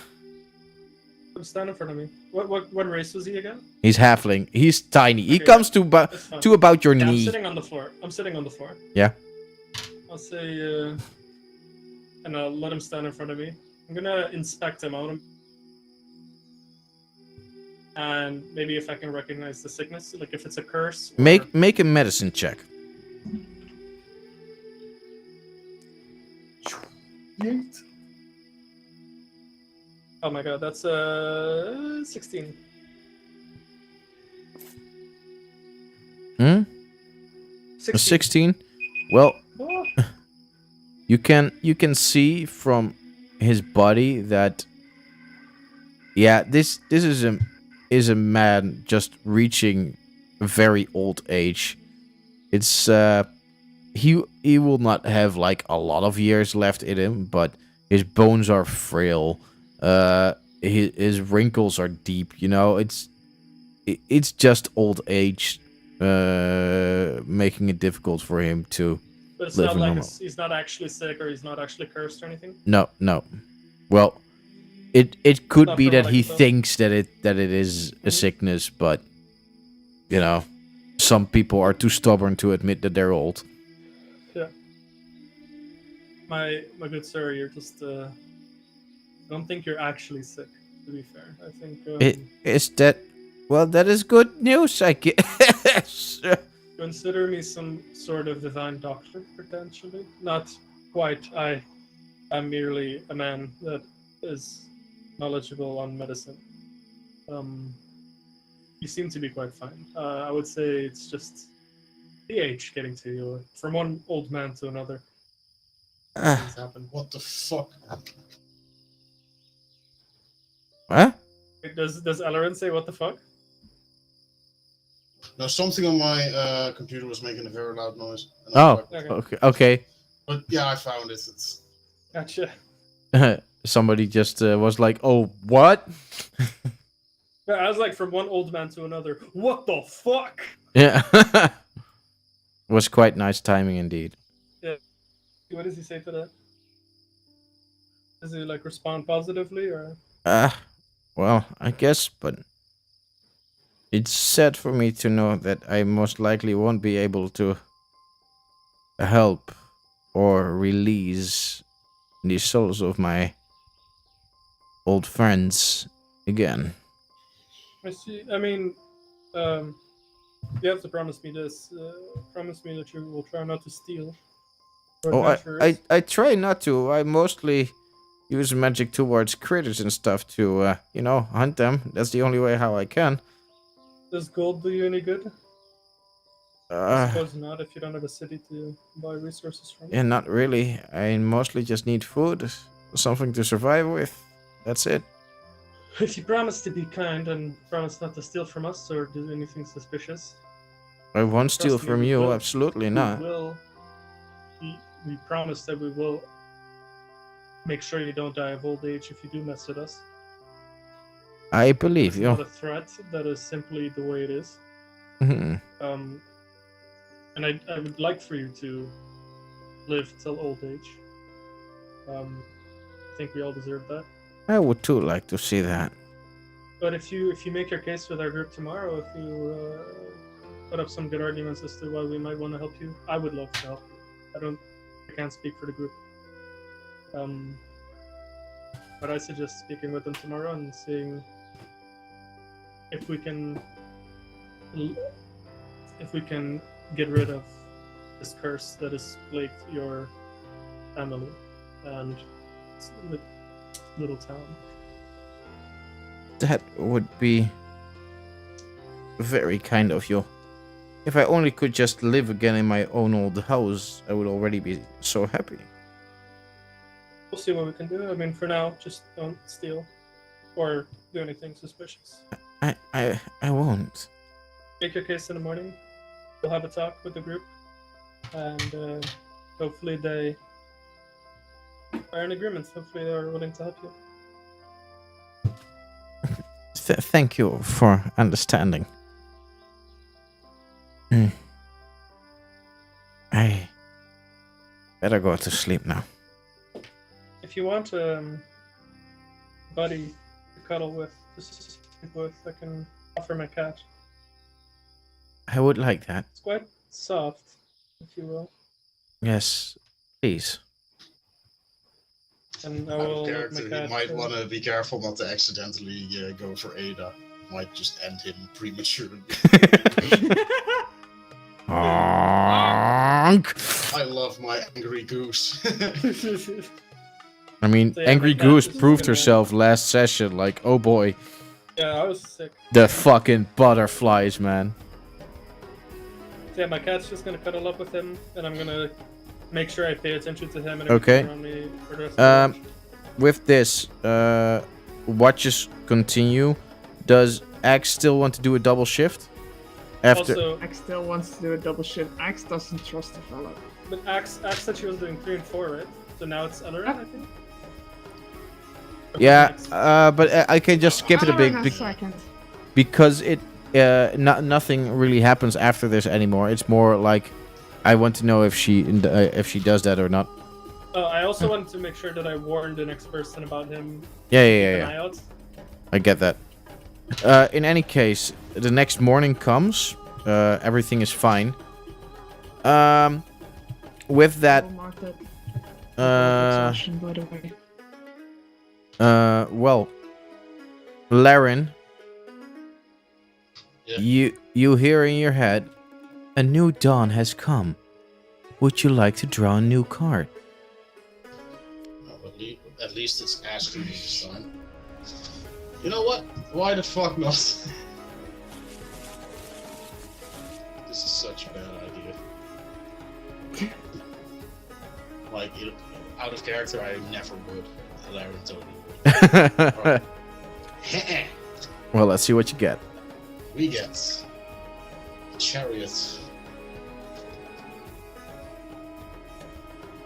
Come stand in front of me. What race was he again? He's halfling. He's tiny. He Okay, comes That's fine. to about your Yeah, I'm knee. sitting on the floor. Yeah. I'll say, and I'll let him stand in front of me. I'm gonna inspect him out, and maybe if I can recognize the sickness, like if it's a curse. Or... Make a medicine check. Oh my god, that's 16. Hmm? 16. 16? Well, Oh, you can see from his body that this is a man just reaching a very old age. It's he will not have like a lot of years left in him, but his bones are frail. His wrinkles are deep, you know. It's just old age making it difficult for him to but it's live not a like normal. he's not actually sick or he's not actually cursed or anything. No. Well, it could Not be from that what I he can tell. thinks that it is a sickness, but you know, some people are too stubborn to admit that they're old. My good sir, you're just I don't think you're actually sick, to be fair. I think Is that well? That is good news, I guess. consider me some sort of divine doctor, potentially. Not quite. I am merely a man that is knowledgeable on medicine. You seem to be quite fine. I would say it's just the age getting to you. From one old man to another, things happen. What the fuck? Huh? Wait, does Alarin say what the fuck? No, something on my computer was making a very loud noise. And Oh, Okay. okay. But yeah, I found it. It's Gotcha. Somebody just was like, "Oh, what?" Yeah, I was like, from one old man to another. What the fuck? Yeah. Was quite nice timing indeed. What does he say to that? Does he like respond positively or? Well, I guess, but it's sad for me to know that I most likely won't be able to help or release the souls of my old friends again. I see. I mean, you have to promise me this. Promise me that you will try not to steal. for Oh, adventurers. I try not to. I mostly use magic towards critters and stuff to, hunt them. That's the only way how I can. Does gold do you any good? I Uh, suppose not if you don't have a city to buy resources from. yeah, not really. I mostly just need food, something to survive with. That's it. If you promise to be kind and promise not to steal from us or do anything suspicious, I won't steal Trust me, from we you, will. absolutely not. we promise that we will make sure you don't die of old age if you do mess with us. I believe It's not you. a threat. That is simply the way it is. Mhm. And I would like for you to live till old age. I think we all deserve that. I would too like to see that. But if you make your case with our group tomorrow, if you put up some good arguments as to why we might want to help you, I would love to help you. I can't speak for the group. But I suggest speaking with them tomorrow and seeing if we can get rid of this curse that has plagued your family and little town. That would be very kind of you. If I only could just live again in my own old house, I would already be so happy. We'll see what we can do. I mean, for now, just don't steal or do anything suspicious. I won't. Make your case in the morning. We'll have a talk with the group, and hopefully they are in agreement. Hopefully they are willing to help you. Thank you for understanding. I better go to sleep now. If you want a buddy to cuddle with, just sleep with, I can offer my cat. I would like that. It's quite soft, if you will. Yes, please. And I Out will of let character, my you cat. might want to be careful not to accidentally go for Ada. Might just end him prematurely. Honk. I love my angry goose. I mean, So yeah, Angry my cat Goose is proved gonna- herself last session. Like, oh boy, Yeah, I was sick. the fucking butterflies, man. So yeah, my cat's just gonna cuddle up with him, and I'm gonna make sure I pay attention to him and Okay. everything around me for the rest of the watch. With this, watches continue. Does Axe still want to do a double shift? After Also, Axe still wants to do a double shift. Axe doesn't trust the fella. but Axe said she was doing 3 and 4, right? So now it's Ellerin, I think? Okay, yeah, next. but I can just skip it a bit Halloran has second. because it nothing really happens after this anymore. It's more like I want to know if she does that or not. I also wanted to make sure that I warned the next person about him. Yeah, Keep yeah, an yeah. eye out. I get that. In any case, the next morning comes. Everything is fine. With that, I'll mark that exhaustion, by the way. well, Laren, Yeah. you hear in your head, a new dawn has come. Would you like to draw a new card? Well, at least it's asking me this time. You know what? Why the fuck not? This is such a bad idea. Like, out of character, I never would. Laren totally would. Well, let's see what you get. We get Chariot.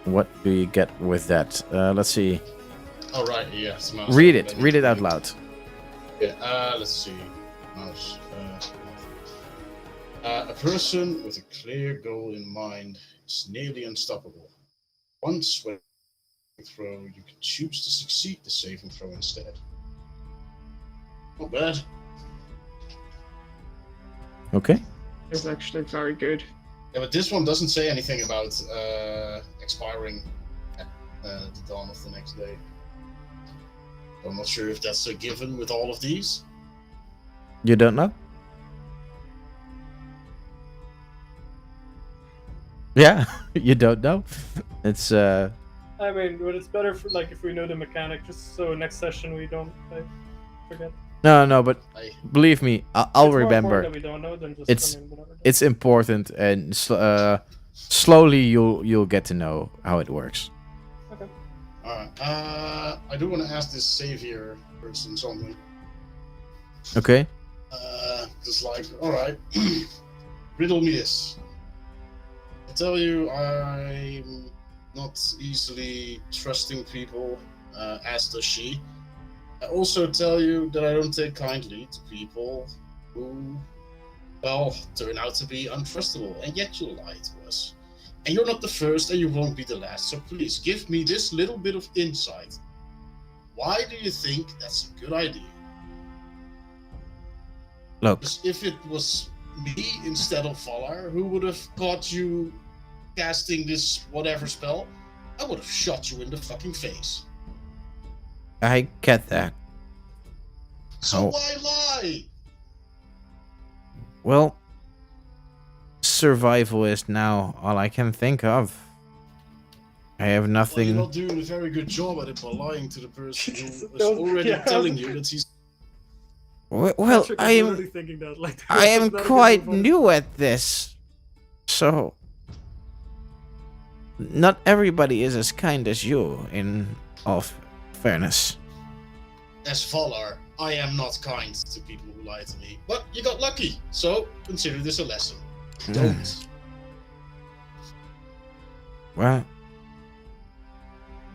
What do you get with that? Let's see. Oh right, yeah. It's mouse. Read it. Read it out loud. Yeah. Let's see. Mouse. A person with a clear goal in mind is nearly unstoppable. Once when you throw, you can choose to succeed the saving throw instead. Not bad. Okay. It's actually very good. Yeah, but this one doesn't say anything about expiring at the dawn of the next day. I'm not sure if that's a given with all of these. You don't know? Yeah, you don't know. It's I I mean, but it's better for like if we know the mechanic, just so next session we don't like forget. No, but I, believe me, I'll It's more remember. important that we don't know than just It's- I mean, whatever. It's important, and slowly you'll get to know how it works. Alright. I do want to ask this savior person something. Okay. Just like, alright. Riddle me this. I tell you, I'm not easily trusting people, as does she. I also tell you that I don't take kindly to people who, well, turn out to be untrustable, and yet you lie to us. And you're not the first, and you won't be the last, so please give me this little bit of insight. Why do you think that's a good idea? Look, Because if it was me instead of Valar who would have caught you casting this whatever spell, I would have shot you in the fucking face. I get that. So Oh. why lie? Well, survival is now all I can think of. I have Well, you're nothing. not doing a very good job at it by lying to the person who is Don't- already yeah. telling you that he's. Well, Patrick I is am. literally thinking that. Like, I am that's not a good quite move. new at this, so not everybody is as kind as you. In all fairness, As Valar, I am not kind to people who lie to me. But you got lucky, so consider this a lesson. Don't. well,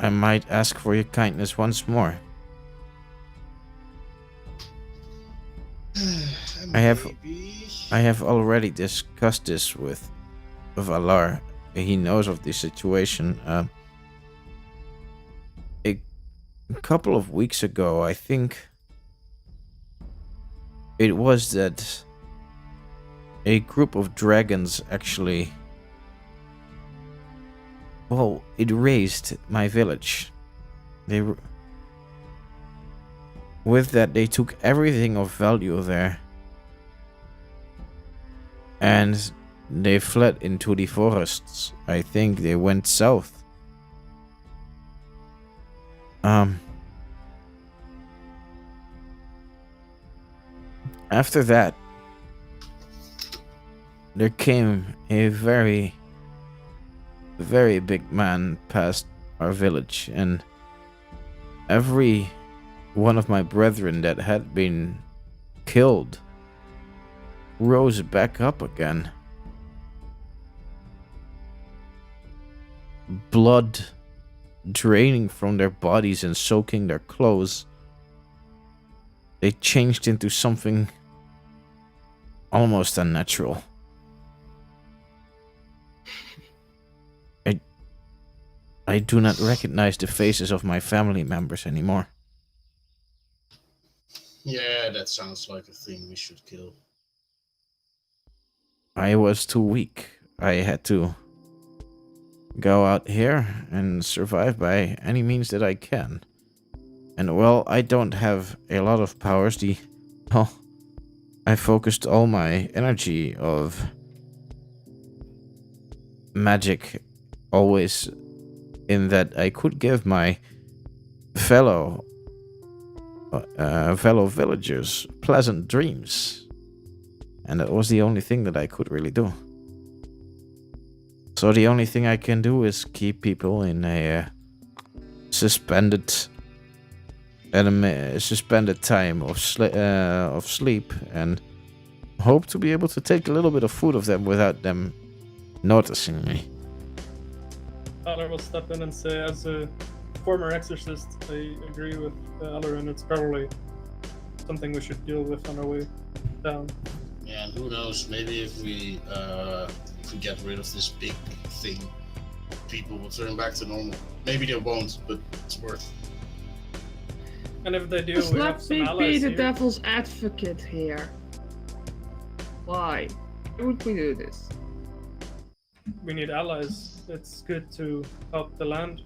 I might ask for your kindness once more. I have- Maybe. I have already discussed this with Valar. He knows of the situation. A couple of weeks ago, I think it was that a group of dragons actually, well, it razed my village. With that, they took everything of value there. And they fled into the forests. I think they went south. After that, there came a very, very big man past our village, and every one of my brethren that had been killed rose back up again. Blood draining from their bodies and soaking their clothes. They changed into something almost unnatural. I do not recognize the faces of my family members anymore. Yeah, that sounds like a thing we should kill. I was too weak. I had to go out here and survive by any means that I can. And well, I don't have a lot of powers. I focused all my energy of magic always in that I could give my fellow villagers pleasant dreams. And that was the only thing that I could really do. So the only thing I can do is keep people in a suspended time of sleep, and hope to be able to take a little bit of food of them without them noticing me. Tyler will step in and say, as a former exorcist, I agree with Alarin. It's probably something we should deal with on our way down. Yeah, and who knows? Maybe if we get rid of this big thing, people will turn back to normal. Maybe they won't, but it's worth. And if they do, Just we have let some me allies be the here. devil's advocate here. Why? Why would we do this? We need allies. It's good to help the land.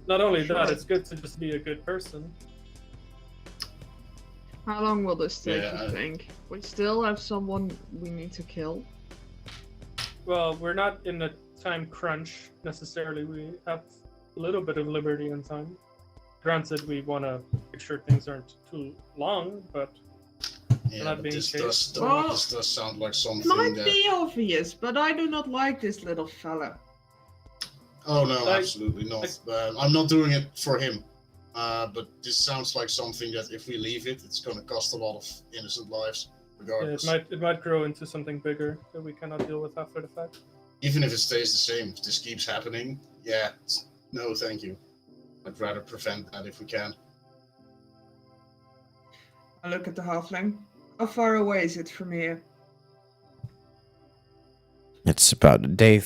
Not only that, Sure. it's good to just be a good person. How long will this take, Yeah, you think? We still have someone we need to kill. Well, we're not in a time crunch necessarily. We have a little bit of liberty and time. Granted, we want to make sure things aren't too long, but Yeah, not but being this chased. does, Well, this does sound like It something might that... be obvious, but I do not like this little fella. Oh no, Like- absolutely not. I'm not doing it for him. But this sounds like something that if we leave it, it's going to cost a lot of innocent lives, yeah, regardless. it might grow into something bigger that we cannot deal with after the fact. Even if it stays the same, if this keeps happening, yeah, no, thank you. I'd rather prevent that if we can. I look at the halfling. How far away is it from here? It's about a day.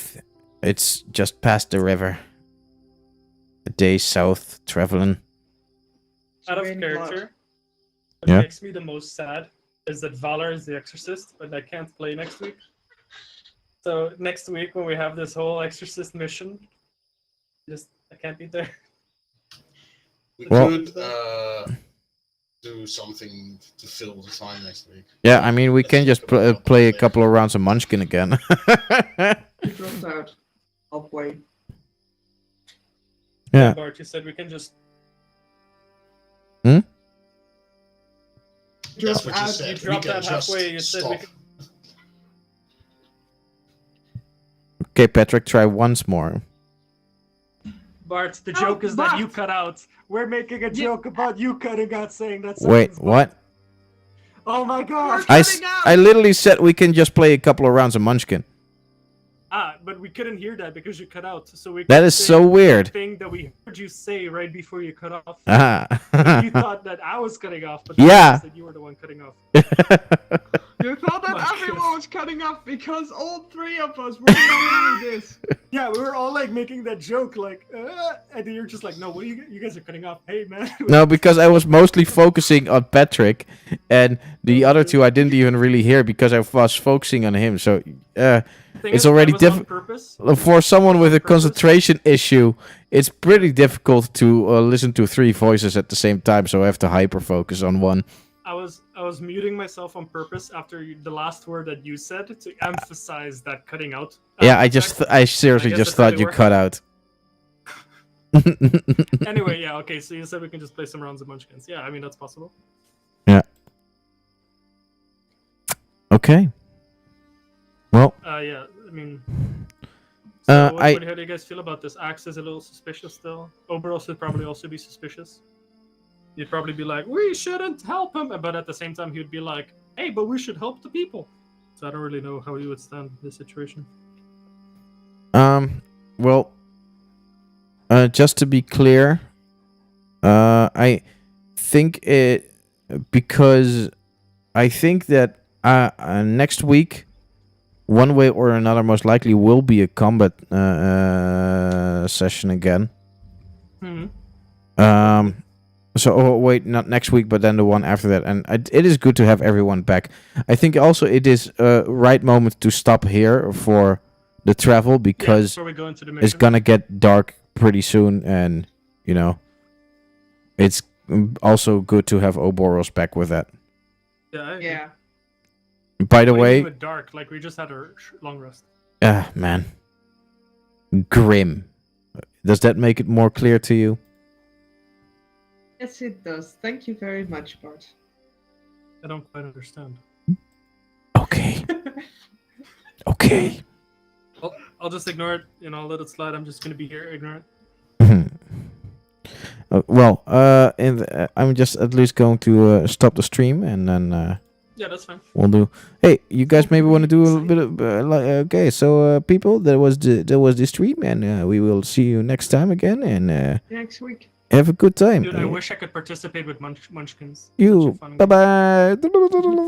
It's just past the river. A day south traveling. Out of Rain character, what Yeah. makes me the most sad is that Valor is the exorcist, but I can't play next week. So next week when we have this whole exorcist mission, I can't be there. We Well- could do something to fill the time next week. Yeah, I mean, we can just play a couple of rounds of Munchkin again. He dropped out halfway. Yeah. Bart, you said we can just. That's Dropped what you out. said. You We dropped can out just halfway. You said we stop. could. Okay, Patrick, try once more. Bart, the Oh, joke is that you Bart! cut out. We're making a joke about you cutting out, saying that. Wait, sentence, what? Bart. Oh my god! I literally said we can just play a couple of rounds of Munchkin. But we couldn't hear that because you cut out. So we. That could is say so weird. the thing that we heard you say right before you cut off. Ah. You thought that I was cutting off, but Yeah. that you were the one cutting off. You thought that My everyone was cutting off because all three of us were doing this. Yeah, we were all like making that joke, like, and then you're just like, no, what you guys are cutting off? Hey, man. No, because I was mostly focusing on Patrick, and the other two I didn't even really hear because I was focusing on him. So, Thing it's is, already that was on diff- purpose. for someone with a Purpose? concentration issue, it's pretty difficult to listen to three voices at the same time. So I have to hyper focus on one. I was muting myself on purpose after the last word that you said to emphasize that cutting out. Yeah, aspect. I seriously I just guess that's thought really you worth cut out. Anyway, yeah, okay. So you said we can just play some rounds of Munchkins. Yeah, I mean that's possible. Okay. Well, Yeah, I mean. Uh, So I- how do you guys feel about this? Axe is a little suspicious still. Oberos would probably also be suspicious. He'd probably be like, we shouldn't help him, but at the same time he'd be like, hey, but we should help the people. So I don't really know how you would stand in this situation. well, just to be clear, I think it because I think that next week, one way or another, most likely will be a combat session again. Hmm. So wait, not next week, but then the one after that, and it is good to have everyone back. I think also it is right moment to stop here for the travel because before we go into the it's mission. gonna get dark pretty soon, and it's also good to have Oboros back with that. Yeah. I agree. Yeah. By the What do you way, mean with dark, like we just had a long rest. man, grim. Does that make it more clear to you? Yes, it does. Thank you very much, Bart. I don't quite understand. Okay. Okay. I'll just ignore it. I'll let it slide. I'm just gonna be here ignorant. Well, I'm just at least going to stop the stream, and then Yeah, that's fine. we'll do. Hey, you guys maybe want to do a little bit of okay. So, people, that was the stream, and we will see you next time again, and Next week. have a good time. Dude, I wish I could participate with Munchkins. Such a You. fun Bye game. bye.